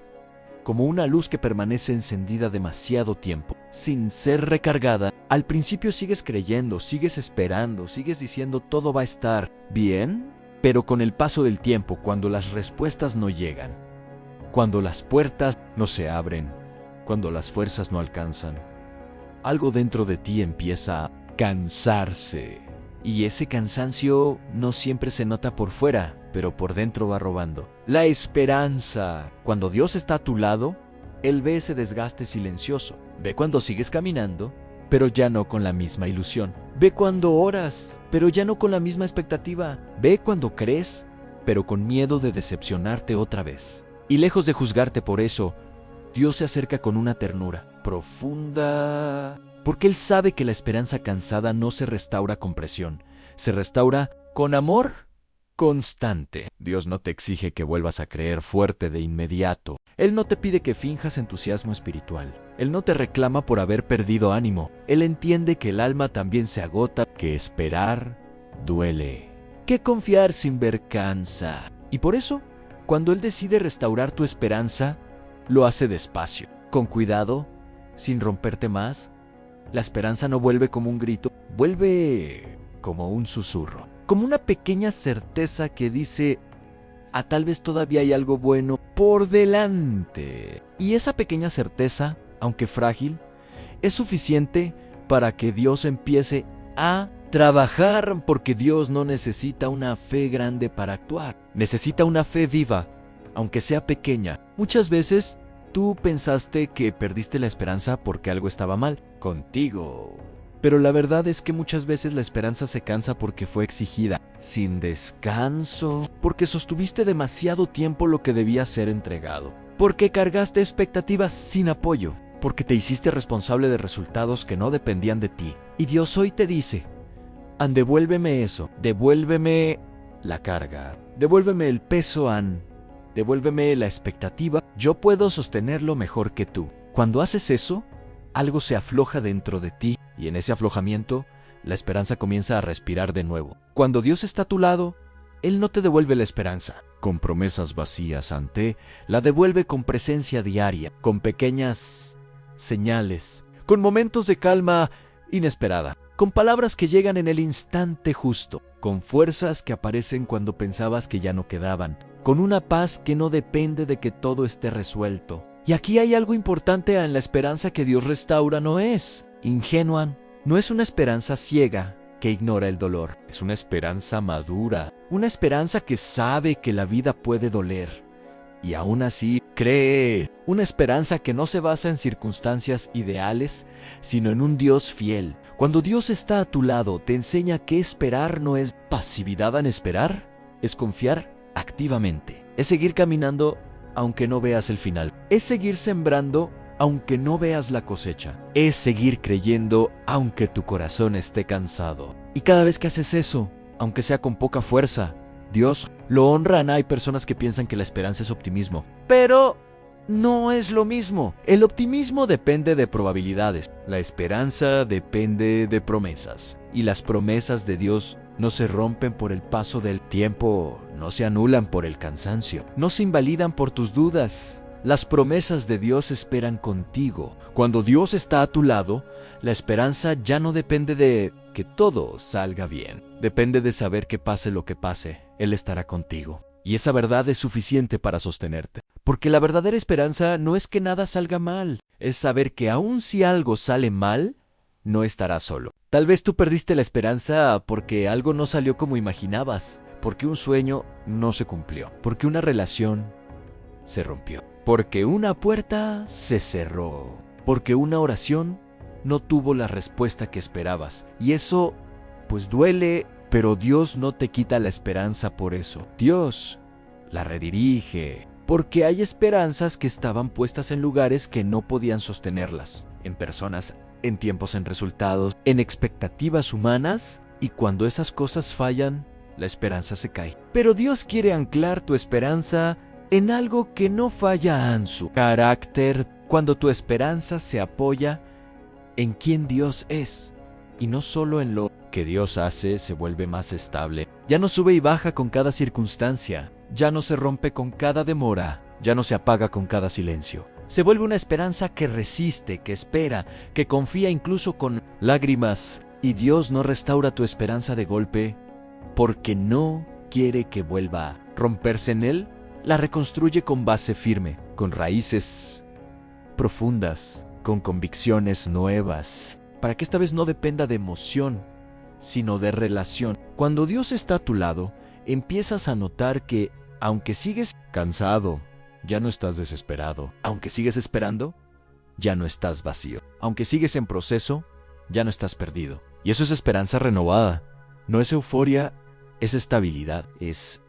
Como una luz que permanece encendida demasiado tiempo, sin ser recargada. Al principio sigues creyendo, sigues esperando, sigues diciendo todo va a estar bien, pero con el paso del tiempo, cuando las respuestas no llegan, cuando las puertas no se abren, cuando las fuerzas no alcanzan, algo dentro de ti empieza a cansarse. Y ese cansancio no siempre se nota por fuera, pero por dentro va robando. La esperanza. Cuando Dios está a tu lado, Él ve ese desgaste silencioso. Ve cuando sigues caminando, pero ya no con la misma ilusión. Ve cuando oras, pero ya no con la misma expectativa. Ve cuando crees, pero con miedo de decepcionarte otra vez. Y lejos de juzgarte por eso, Dios se acerca con una ternura profunda. Porque Él sabe que la esperanza cansada no se restaura con presión, se restaura con amor constante. Dios no te exige que vuelvas a creer fuerte de inmediato. Él no te pide que finjas entusiasmo espiritual. Él no te reclama por haber perdido ánimo. Él entiende que el alma también se agota, que esperar duele, que confiar sin ver cansa. Y por eso, cuando Él decide restaurar tu esperanza, lo hace despacio, con cuidado, sin romperte más. La esperanza no vuelve como un grito, vuelve como un susurro, como una pequeña certeza que dice, tal vez todavía hay algo bueno por delante. Y esa pequeña certeza, aunque frágil, es suficiente para que Dios empiece a trabajar, porque Dios no necesita una fe grande para actuar, necesita una fe viva, aunque sea pequeña. Muchas veces Tú pensaste que perdiste la esperanza porque algo estaba mal contigo. Pero la verdad es que muchas veces la esperanza se cansa porque fue exigida, sin descanso, porque sostuviste demasiado tiempo lo que debía ser entregado, porque cargaste expectativas sin apoyo, porque te hiciste responsable de resultados que no dependían de ti. Y Dios hoy te dice, devuélveme eso, devuélveme la carga, devuélveme el peso, devuélveme la expectativa, yo puedo sostenerlo mejor que tú. Cuando haces eso, algo se afloja dentro de ti y en ese aflojamiento, la esperanza comienza a respirar de nuevo. Cuando Dios está a tu lado, Él no te devuelve la esperanza con promesas vacías, la devuelve con presencia diaria, con pequeñas señales, con momentos de calma inesperada, con palabras que llegan en el instante justo, con fuerzas que aparecen cuando pensabas que ya no quedaban, con una paz que no depende de que todo esté resuelto. Y aquí hay algo importante en la esperanza que Dios restaura, no es ingenua, no es una esperanza ciega que ignora el dolor, es una esperanza madura, una esperanza que sabe que la vida puede doler y aún así cree, una esperanza que no se basa en circunstancias ideales, sino en un Dios fiel. Cuando Dios está a tu lado, te enseña que esperar no es pasividad en esperar, es confiar activamente, es seguir caminando aunque no veas el final, es seguir sembrando aunque no veas la cosecha, es seguir creyendo aunque tu corazón esté cansado. Y cada vez que haces eso, aunque sea con poca fuerza, Dios lo honra. Hay personas que piensan que la esperanza es optimismo, pero no es lo mismo. El optimismo depende de probabilidades, la esperanza depende de promesas, y las promesas de Dios no se rompen por el paso del tiempo, no se anulan por el cansancio, no se invalidan por tus dudas. Las promesas de Dios esperan contigo. Cuando Dios está a tu lado, la esperanza ya no depende de que todo salga bien. Depende de saber que pase lo que pase, Él estará contigo. Y esa verdad es suficiente para sostenerte. Porque la verdadera esperanza no es que nada salga mal, es saber que aun si algo sale mal, no estarás solo. Tal vez tú perdiste la esperanza porque algo no salió como imaginabas, porque un sueño no se cumplió, porque una relación se rompió, porque una puerta se cerró, porque una oración no tuvo la respuesta que esperabas. Y eso, pues duele, pero Dios no te quita la esperanza por eso. Dios la redirige, porque hay esperanzas que estaban puestas en lugares que no podían sostenerlas, en personas, en tiempos, en resultados, en expectativas humanas, y cuando esas cosas fallan, la esperanza se cae. Pero Dios quiere anclar tu esperanza en algo que no falla, en su carácter. Cuando tu esperanza se apoya en quién Dios es, y no solo en lo que Dios hace, se vuelve más estable. Ya no sube y baja con cada circunstancia, ya no se rompe con cada demora, ya no se apaga con cada silencio. Se vuelve una esperanza que resiste, que espera, que confía incluso con lágrimas. Y Dios no restaura tu esperanza de golpe porque no quiere que vuelva a romperse en Él. La reconstruye con base firme, con raíces profundas, con convicciones nuevas, para que esta vez no dependa de emoción, sino de relación. Cuando Dios está a tu lado, empiezas a notar que, aunque sigues cansado, ya no estás desesperado. Aunque sigues esperando, ya no estás vacío. Aunque sigues en proceso, ya no estás perdido. Y eso es esperanza renovada. No es euforia, es estabilidad, es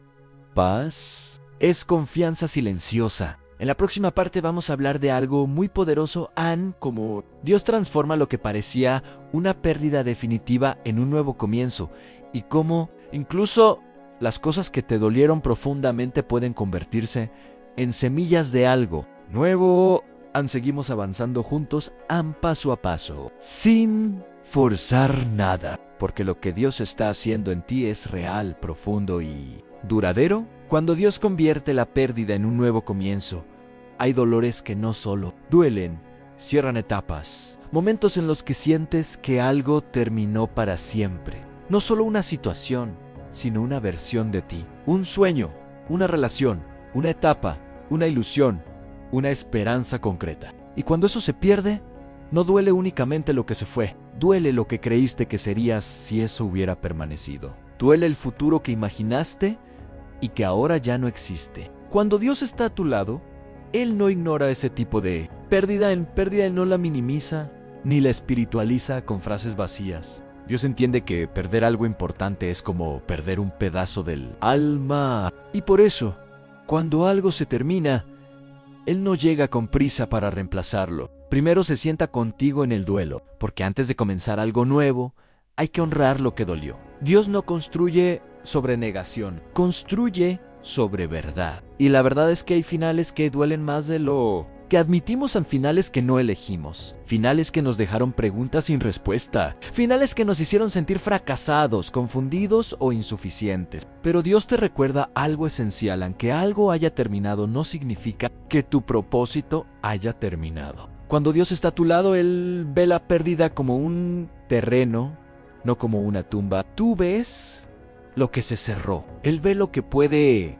paz, es confianza silenciosa. En la próxima parte vamos a hablar de algo muy poderoso, como Dios transforma lo que parecía una pérdida definitiva en un nuevo comienzo, y cómo incluso las cosas que te dolieron profundamente pueden convertirse en semillas de algo nuevo. Seguimos avanzando juntos, paso a paso, sin forzar nada, porque lo que Dios está haciendo en ti es real, profundo y duradero. Cuando Dios convierte la pérdida en un nuevo comienzo, hay dolores que no solo duelen, cierran etapas, momentos en los que sientes que algo terminó para siempre. No solo una situación, sino una versión de ti, un sueño, una relación, una etapa, una ilusión, una esperanza concreta. Y cuando eso se pierde, no duele únicamente lo que se fue, duele lo que creíste que serías si eso hubiera permanecido. Duele el futuro que imaginaste y que ahora ya no existe. Cuando Dios está a tu lado, Él no ignora ese tipo de pérdida en pérdida, Él no la minimiza ni la espiritualiza con frases vacías. Dios entiende que perder algo importante es como perder un pedazo del alma. Y por eso, cuando algo se termina, Él no llega con prisa para reemplazarlo. Primero se sienta contigo en el duelo, porque antes de comenzar algo nuevo, hay que honrar lo que dolió. Dios no construye sobre negación, construye sobre verdad. Y la verdad es que hay finales que duelen más de lo que admitimos, en finales que no elegimos, finales que nos dejaron preguntas sin respuesta, finales que nos hicieron sentir fracasados, confundidos o insuficientes. Pero Dios te recuerda algo esencial: aunque algo haya terminado, no significa que tu propósito haya terminado. Cuando Dios está a tu lado, Él ve la pérdida como un terreno, no como una tumba. Tú ves lo que se cerró, Él ve lo que puede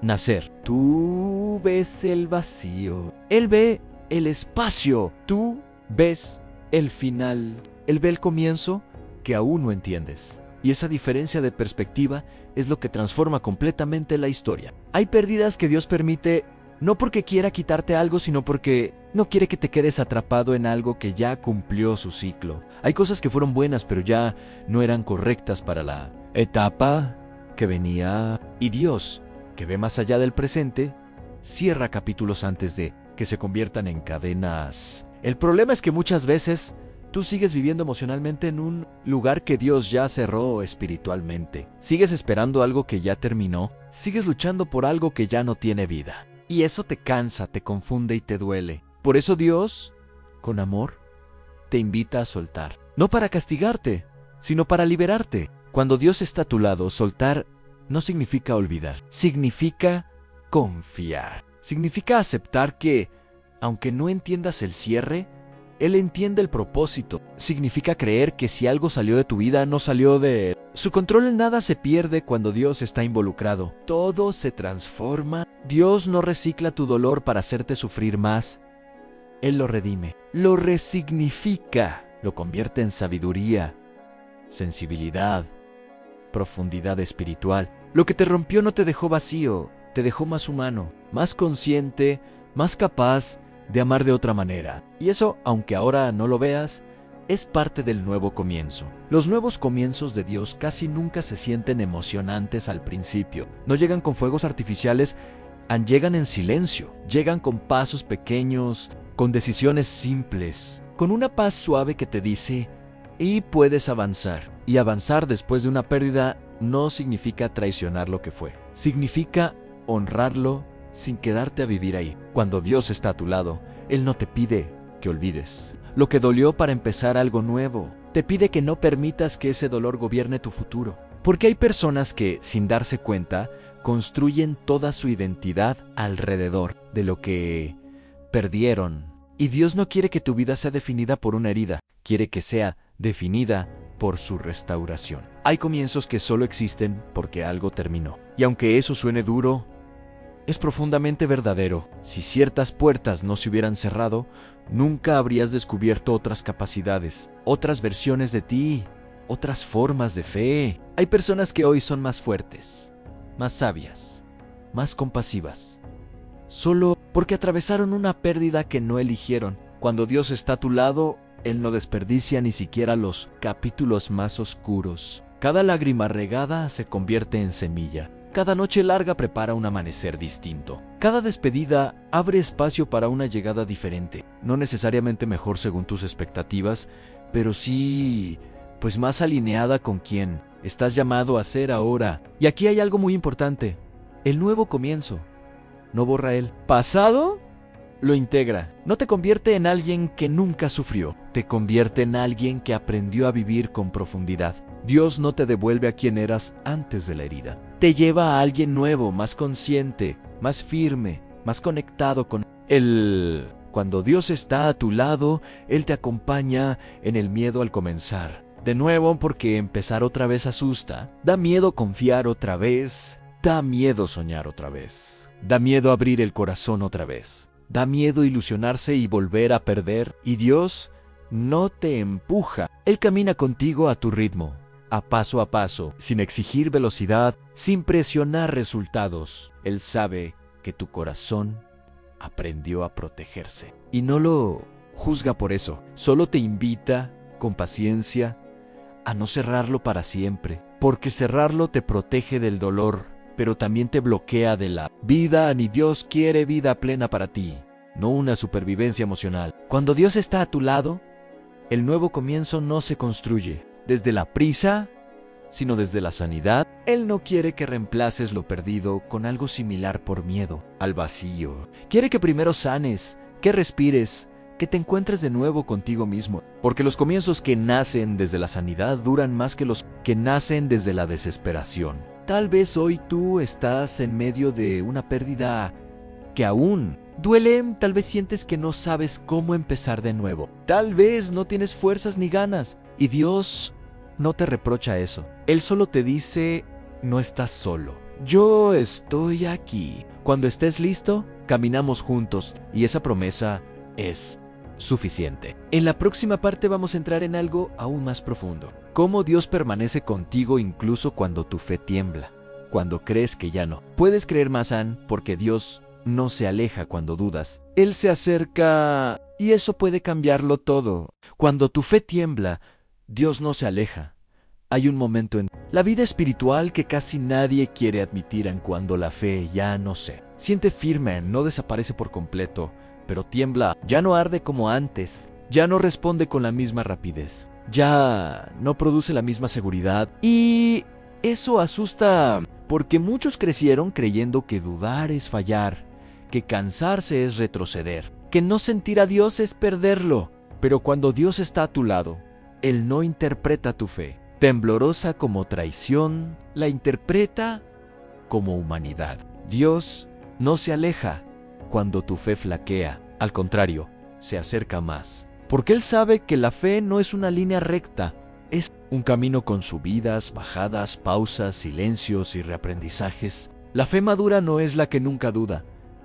nacer. Tú ves el vacío, Él ve el espacio. Tú ves el final, Él ve el comienzo que aún no entiendes. Y esa diferencia de perspectiva es lo que transforma completamente la historia. Hay pérdidas que Dios permite no porque quiera quitarte algo, sino porque no quiere que te quedes atrapado en algo que ya cumplió su ciclo. Hay cosas que fueron buenas, pero ya no eran correctas para la etapa que venía. Y Dios, que ve más allá del presente, cierra capítulos antes de que se conviertan en cadenas. El problema es que muchas veces tú sigues viviendo emocionalmente en un lugar que Dios ya cerró espiritualmente. Sigues esperando algo que ya terminó, sigues luchando por algo que ya no tiene vida. Y eso te cansa, te confunde y te duele. Por eso Dios, con amor, te invita a soltar. No para castigarte, sino para liberarte. Cuando Dios está a tu lado, soltar no significa olvidar, significa confiar. Significa aceptar que, aunque no entiendas el cierre, Él entiende el propósito. Significa creer que si algo salió de tu vida, no salió de su control. En nada se pierde cuando Dios está involucrado. Todo se transforma. Dios no recicla tu dolor para hacerte sufrir más. Él lo redime, lo resignifica, lo convierte en sabiduría, sensibilidad, profundidad espiritual. Lo que te rompió no te dejó vacío, te dejó más humano, más consciente, más capaz de amar de otra manera. Y eso, aunque ahora no lo veas, es parte del nuevo comienzo. Los nuevos comienzos de Dios casi nunca se sienten emocionantes al principio. No llegan con fuegos artificiales, llegan en silencio, llegan con pasos pequeños, con decisiones simples, con una paz suave que te dice, y puedes avanzar. Y avanzar después de una pérdida no significa traicionar lo que fue. Significa honrarlo sin quedarte a vivir ahí. Cuando Dios está a tu lado, Él no te pide que olvides lo que dolió para empezar algo nuevo. Te pide que no permitas que ese dolor gobierne tu futuro. Porque hay personas que, sin darse cuenta, construyen toda su identidad alrededor de lo que perdieron. Y Dios no quiere que tu vida sea definida por una herida, quiere que sea definida por su restauración. Hay comienzos que solo existen porque algo terminó. Y aunque eso suene duro, es profundamente verdadero. Si ciertas puertas no se hubieran cerrado, nunca habrías descubierto otras capacidades, otras versiones de ti, otras formas de fe. Hay personas que hoy son más fuertes, más sabias, más compasivas, solo porque atravesaron una pérdida que no eligieron. Cuando Dios está a tu lado, Él no desperdicia ni siquiera los capítulos más oscuros. Cada lágrima regada se convierte en semilla. Cada noche larga prepara un amanecer distinto. Cada despedida abre espacio para una llegada diferente. No necesariamente mejor según tus expectativas, pero sí, pues más alineada con quien estás llamado a ser ahora. Y aquí hay algo muy importante. El nuevo comienzo no borra el pasado, lo integra. No te convierte en alguien que nunca sufrió. Te convierte en alguien que aprendió a vivir con profundidad. Dios no te devuelve a quien eras antes de la herida. Te lleva a alguien nuevo, más consciente, más firme, más conectado con Él. Cuando Dios está a tu lado, Él te acompaña en el miedo al comenzar. De nuevo, porque empezar otra vez asusta. Da miedo confiar otra vez. Da miedo soñar otra vez. Da miedo abrir el corazón otra vez. Da miedo ilusionarse y volver a perder. Y Dios no te empuja. Él camina contigo a tu ritmo, a paso, sin exigir velocidad, sin presionar resultados. Él sabe que tu corazón aprendió a protegerse. Y no lo juzga por eso, solo te invita, con paciencia, a no cerrarlo para siempre, porque cerrarlo te protege del dolor, pero también te bloquea de la vida, ni Dios quiere vida plena para ti, no una supervivencia emocional. Cuando Dios está a tu lado, el nuevo comienzo no se construye desde la prisa, sino desde la sanidad. Él no quiere que reemplaces lo perdido con algo similar por miedo al vacío. Quiere que primero sanes, que respires, que te encuentres de nuevo contigo mismo. Porque los comienzos que nacen desde la sanidad duran más que los que nacen desde la desesperación. Tal vez hoy tú estás en medio de una pérdida que aún duele, tal vez sientes que no sabes cómo empezar de nuevo. Tal vez no tienes fuerzas ni ganas. Y Dios no te reprocha eso. Él solo te dice, no estás solo. Yo estoy aquí. Cuando estés listo, caminamos juntos. Y esa promesa es suficiente. En la próxima parte vamos a entrar en algo aún más profundo. Cómo Dios permanece contigo incluso cuando tu fe tiembla. Cuando crees que ya no. Puedes creer más, Ann, porque Dios no se aleja cuando dudas. Él se acerca y eso puede cambiarlo todo. Cuando tu fe tiembla, Dios no se aleja. Hay un momento en la vida espiritual que casi nadie quiere admitir, en cuando la fe ya no se siente firme, no desaparece por completo, pero tiembla, ya no arde como antes, ya no responde con la misma rapidez, ya no produce la misma seguridad. Y eso asusta, porque muchos crecieron creyendo que dudar es fallar, que cansarse es retroceder, que no sentir a Dios es perderlo. Pero cuando Dios está a tu lado, Él no interpreta tu fe temblorosa como traición, la interpreta como humanidad. Dios no se aleja cuando tu fe flaquea, al contrario, se acerca más. Porque Él sabe que la fe no es una línea recta, es un camino con subidas, bajadas, pausas, silencios y reaprendizajes. La fe madura no es la que nunca duda,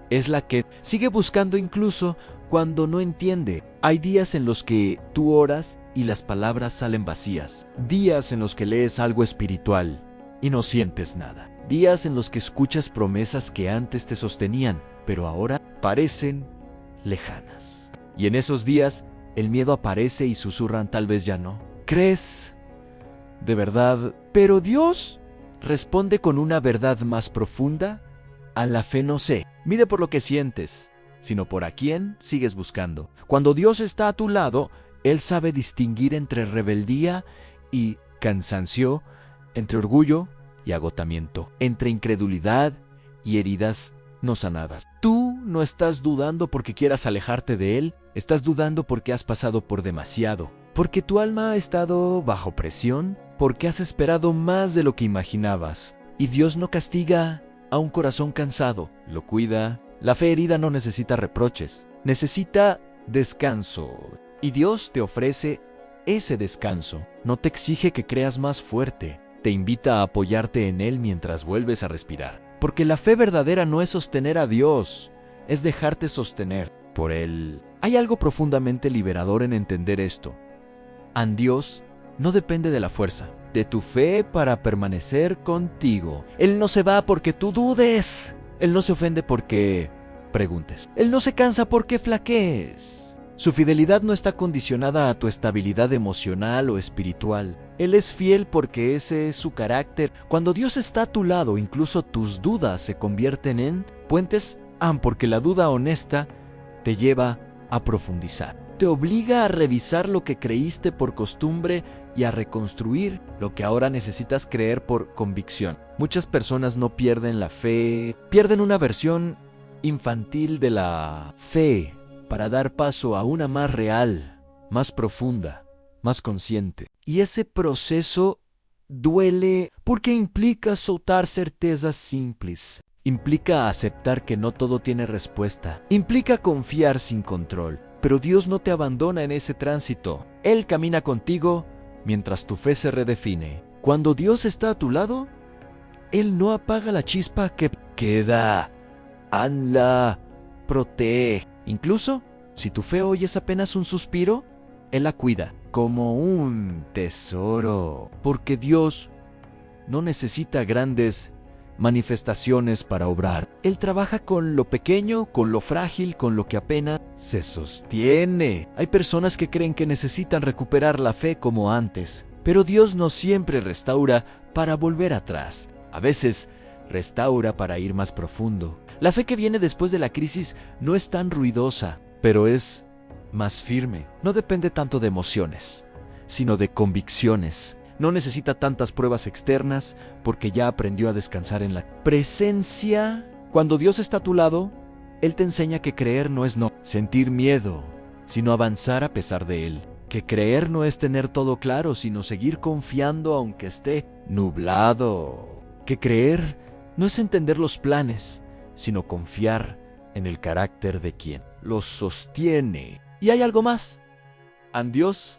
es la que sigue buscando incluso cuando no entiende. Hay días en los que tú oras y las palabras salen vacías. Días en los que lees algo espiritual y no sientes nada. Días en los que escuchas promesas que antes te sostenían, pero ahora parecen lejanas. Y en esos días, el miedo aparece y susurran, tal vez ya no. ¿Crees? De verdad. Pero Dios responde con una verdad más profunda. A la fe no se mide por lo que sientes, sino por a quién sigues buscando. Cuando Dios está a tu lado, Él sabe distinguir entre rebeldía y cansancio, entre orgullo y agotamiento, entre incredulidad y heridas no sanadas. Tú no estás dudando porque quieras alejarte de Él, estás dudando porque has pasado por demasiado, porque tu alma ha estado bajo presión, porque has esperado más de lo que imaginabas. Y Dios no castiga a un corazón cansado, lo cuida. La fe herida no necesita reproches, necesita descanso. Y Dios te ofrece ese descanso. No te exige que creas más fuerte, te invita a apoyarte en Él mientras vuelves a respirar. Porque la fe verdadera no es sostener a Dios, es dejarte sostener por Él. Hay algo profundamente liberador en entender esto. Dios no depende de la fuerza, de tu fe para permanecer contigo. Él no se va porque tú dudes. Él no se ofende porque preguntes. Él no se cansa porque flaquees. Su fidelidad no está condicionada a tu estabilidad emocional o espiritual. Él es fiel porque ese es su carácter. Cuando Dios está a tu lado, incluso tus dudas se convierten en puentes, porque la duda honesta te lleva a profundizar. Te obliga a revisar lo que creíste por costumbre y a reconstruir lo que ahora necesitas creer por convicción. Muchas personas no pierden la fe, pierden una versión infantil de la fe para dar paso a una más real, más profunda, más consciente. Y ese proceso duele porque implica soltar certezas simples, implica aceptar que no todo tiene respuesta, implica confiar sin control. Pero Dios no te abandona en ese tránsito. Él camina contigo mientras tu fe se redefine. Cuando Dios está a tu lado, Él no apaga la chispa que queda. La protege. Incluso, si tu fe hoy es apenas un suspiro, Él la cuida como un tesoro. Porque Dios no necesita grandes manifestaciones para obrar. Él trabaja con lo pequeño, con lo frágil, con lo que apenas se sostiene. Hay personas que creen que necesitan recuperar la fe como antes, pero Dios no siempre restaura para volver atrás. A veces restaura para ir más profundo. La fe que viene después de la crisis no es tan ruidosa, pero es más firme. No depende tanto de emociones, sino de convicciones. No necesita tantas pruebas externas porque ya aprendió a descansar en la presencia. Cuando Dios está a tu lado, Él te enseña que creer no es no sentir miedo, sino avanzar a pesar de Él. Que creer no es tener todo claro, sino seguir confiando aunque esté nublado. Que creer no es entender los planes, sino confiar en el carácter de quien los sostiene. Y hay algo más. Dios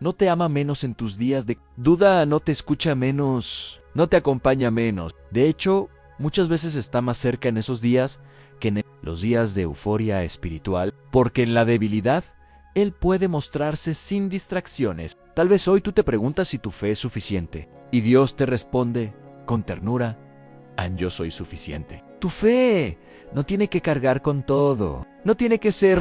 no te ama menos en tus días de duda, no te escucha menos, no te acompaña menos. De hecho, muchas veces está más cerca en esos días que en los días de euforia espiritual, porque en la debilidad Él puede mostrarse sin distracciones. Tal vez hoy tú te preguntas si tu fe es suficiente, y Dios te responde con ternura: yo soy suficiente. Tu fe no tiene que cargar con todo, no tiene que ser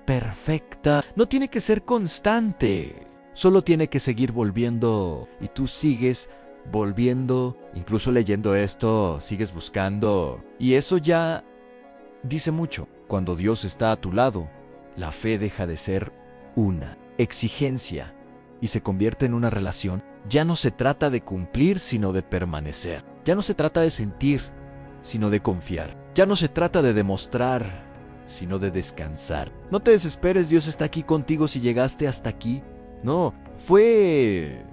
perfecta, no tiene que ser constante. Solo tiene que seguir volviendo, y tú sigues volviendo, incluso leyendo esto, sigues buscando. Y eso ya dice mucho. Cuando Dios está a tu lado, la fe deja de ser una exigencia y se convierte en una relación. Ya no se trata de cumplir, sino de permanecer. Ya no se trata de sentir, sino de confiar. Ya no se trata de demostrar, sino de descansar. No te desesperes, Dios está aquí contigo si llegaste hasta aquí. No, fue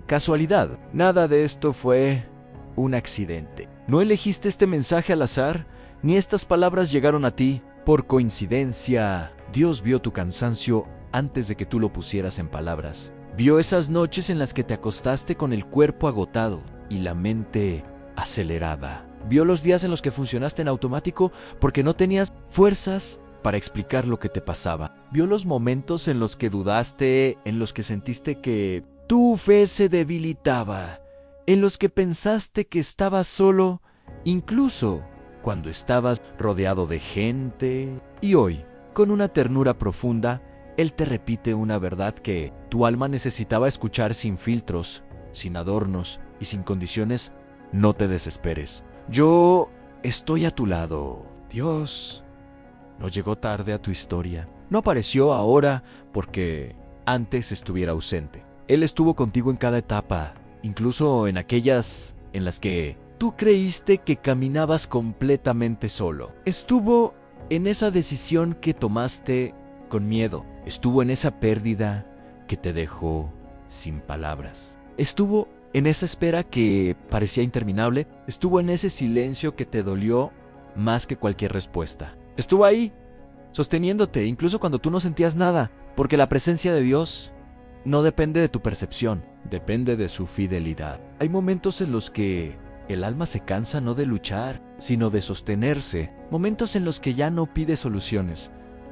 casualidad. Nada de esto fue un accidente. No elegiste este mensaje al azar, ni estas palabras llegaron a ti por coincidencia. Dios vio tu cansancio antes de que tú lo pusieras en palabras. Vio esas noches en las que te acostaste con el cuerpo agotado y la mente acelerada. Vio los días en los que funcionaste en automático porque no tenías fuerzas para explicar lo que te pasaba. Vio los momentos en los que dudaste, en los que sentiste que tu fe se debilitaba, en los que pensaste que estabas solo, incluso cuando estabas rodeado de gente. Y hoy, con una ternura profunda, Él te repite una verdad que tu alma necesitaba escuchar sin filtros, sin adornos y sin condiciones. No te desesperes. Yo estoy a tu lado. Dios no llegó tarde a tu historia. No apareció ahora porque antes estuviera ausente. Él estuvo contigo en cada etapa, incluso en aquellas en las que tú creíste que caminabas completamente solo. Estuvo en esa decisión que tomaste con miedo. Estuvo en esa pérdida que te dejó sin palabras. Estuvo en esa espera que parecía interminable. Estuvo en ese silencio que te dolió más que cualquier respuesta. Estuvo ahí, sosteniéndote, incluso cuando tú no sentías nada, porque la presencia de Dios no depende de tu percepción, depende de su fidelidad. Hay momentos en los que el alma se cansa no de luchar, sino de sostenerse. Momentos en los que ya no pide soluciones,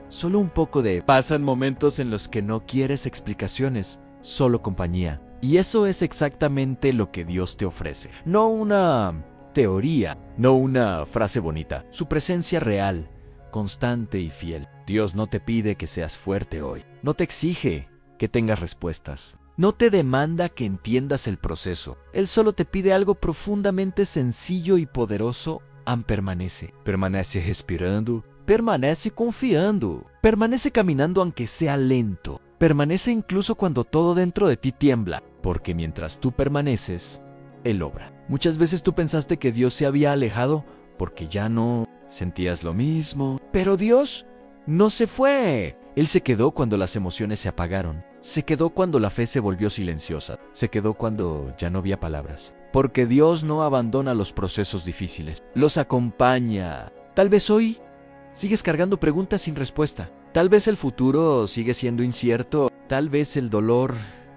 solo un poco de... Pasan momentos en los que no quieres explicaciones, solo compañía. Y eso es exactamente lo que Dios te ofrece. No una teoría, no una frase bonita. Su presencia real, constante y fiel. Dios no te pide que seas fuerte hoy. No te exige que tengas respuestas. No te demanda que entiendas el proceso. Él solo te pide algo profundamente sencillo y poderoso. Permanece. Permanece respirando. Permanece confiando. Permanece caminando aunque sea lento. Permanece incluso cuando todo dentro de ti tiembla. Porque mientras tú permaneces, Él obra. Muchas veces tú pensaste que Dios se había alejado porque ya no sentías lo mismo. Pero Dios no se fue. Él se quedó cuando las emociones se apagaron. Se quedó cuando la fe se volvió silenciosa. Se quedó cuando ya no había palabras. Porque Dios no abandona los procesos difíciles. Los acompaña. Tal vez hoy sigues cargando preguntas sin respuesta. Tal vez el futuro sigue siendo incierto. Tal vez el dolor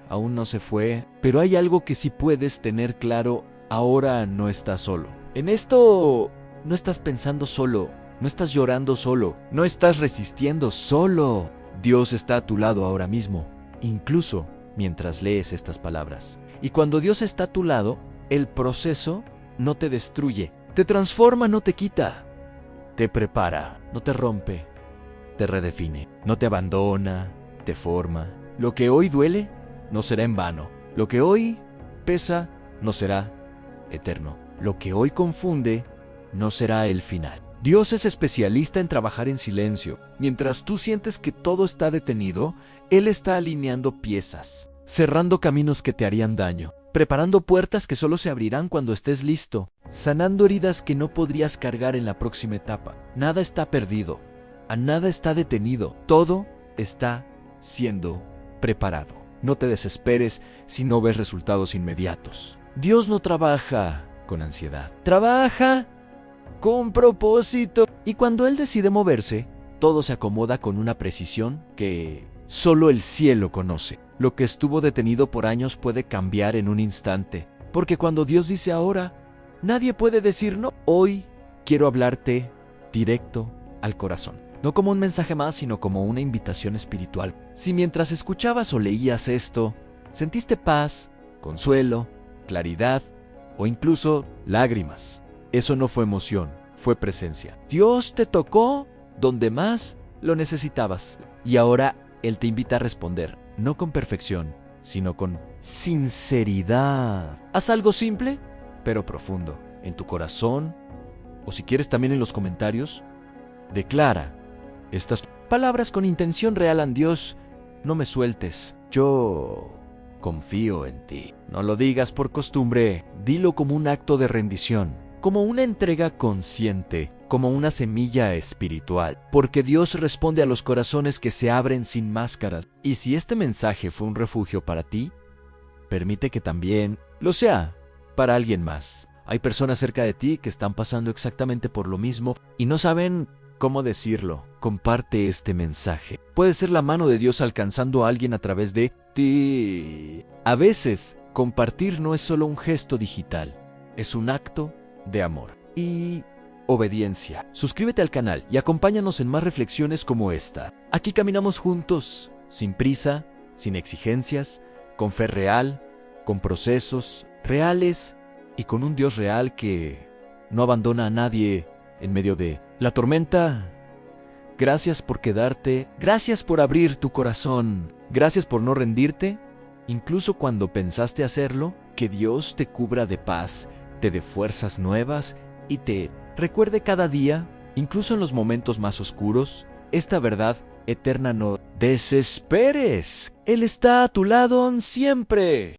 aún no se fue. Pero hay algo que sí puedes tener claro. Ahora no estás solo. En esto no estás pensando solo. No estás llorando solo. No estás resistiendo solo. Dios está a tu lado ahora mismo. Incluso mientras lees estas palabras. Y cuando Dios está a tu lado, el proceso no te destruye, Te transforma, no te quita. Te prepara, no te rompe. Te redefine, no te abandona, te forma. Lo que hoy duele no será en vano. Lo que hoy pesa no será eterno. Lo que hoy confunde no será el final. Dios es especialista en trabajar en silencio. Mientras tú sientes que todo está detenido, Él está alineando piezas, cerrando caminos que te harían daño, preparando puertas que solo se abrirán cuando estés listo, sanando heridas que no podrías cargar en la próxima etapa. Nada está perdido, a nada está detenido, todo está siendo preparado. No te desesperes si no ves resultados inmediatos. Dios no trabaja con ansiedad, trabaja con propósito. Y cuando Él decide moverse, todo se acomoda con una precisión que solo el cielo conoce. Lo que estuvo detenido por años puede cambiar en un instante, porque cuando Dios dice ahora, nadie puede decir no. Hoy quiero hablarte directo al corazón. No como un mensaje más, sino como una invitación espiritual. Si mientras escuchabas o leías esto, sentiste paz, consuelo, claridad o incluso lágrimas, eso no fue emoción, fue presencia. Dios te tocó donde más lo necesitabas. Y ahora Él te invita a responder, no con perfección, sino con sinceridad. Haz algo simple, pero profundo, en tu corazón, o si quieres también en los comentarios. Declara estas palabras con intención real a Dios. No me sueltes, yo confío en ti. No lo digas por costumbre, dilo como un acto de rendición, como una entrega consciente, como una semilla espiritual, porque Dios responde a los corazones que se abren sin máscaras. Y si este mensaje fue un refugio para ti, permite que también lo sea para alguien más. Hay personas cerca de ti que están pasando exactamente por lo mismo y no saben cómo decirlo. Comparte este mensaje. Puede ser la mano de Dios alcanzando a alguien a través de ti. A veces, compartir no es solo un gesto digital, es un acto de amor y obediencia. Suscríbete al canal y acompáñanos en más reflexiones como esta. Aquí caminamos juntos, sin prisa, sin exigencias, con fe real, con procesos reales y con un Dios real que no abandona a nadie en medio de la tormenta. Gracias por quedarte, gracias por abrir tu corazón, gracias por no rendirte, incluso cuando pensaste hacerlo. Que Dios te cubra de paz, te dé fuerzas nuevas y te recuerde cada día, incluso en los momentos más oscuros, esta verdad eterna: no desesperes. Él está a tu lado siempre.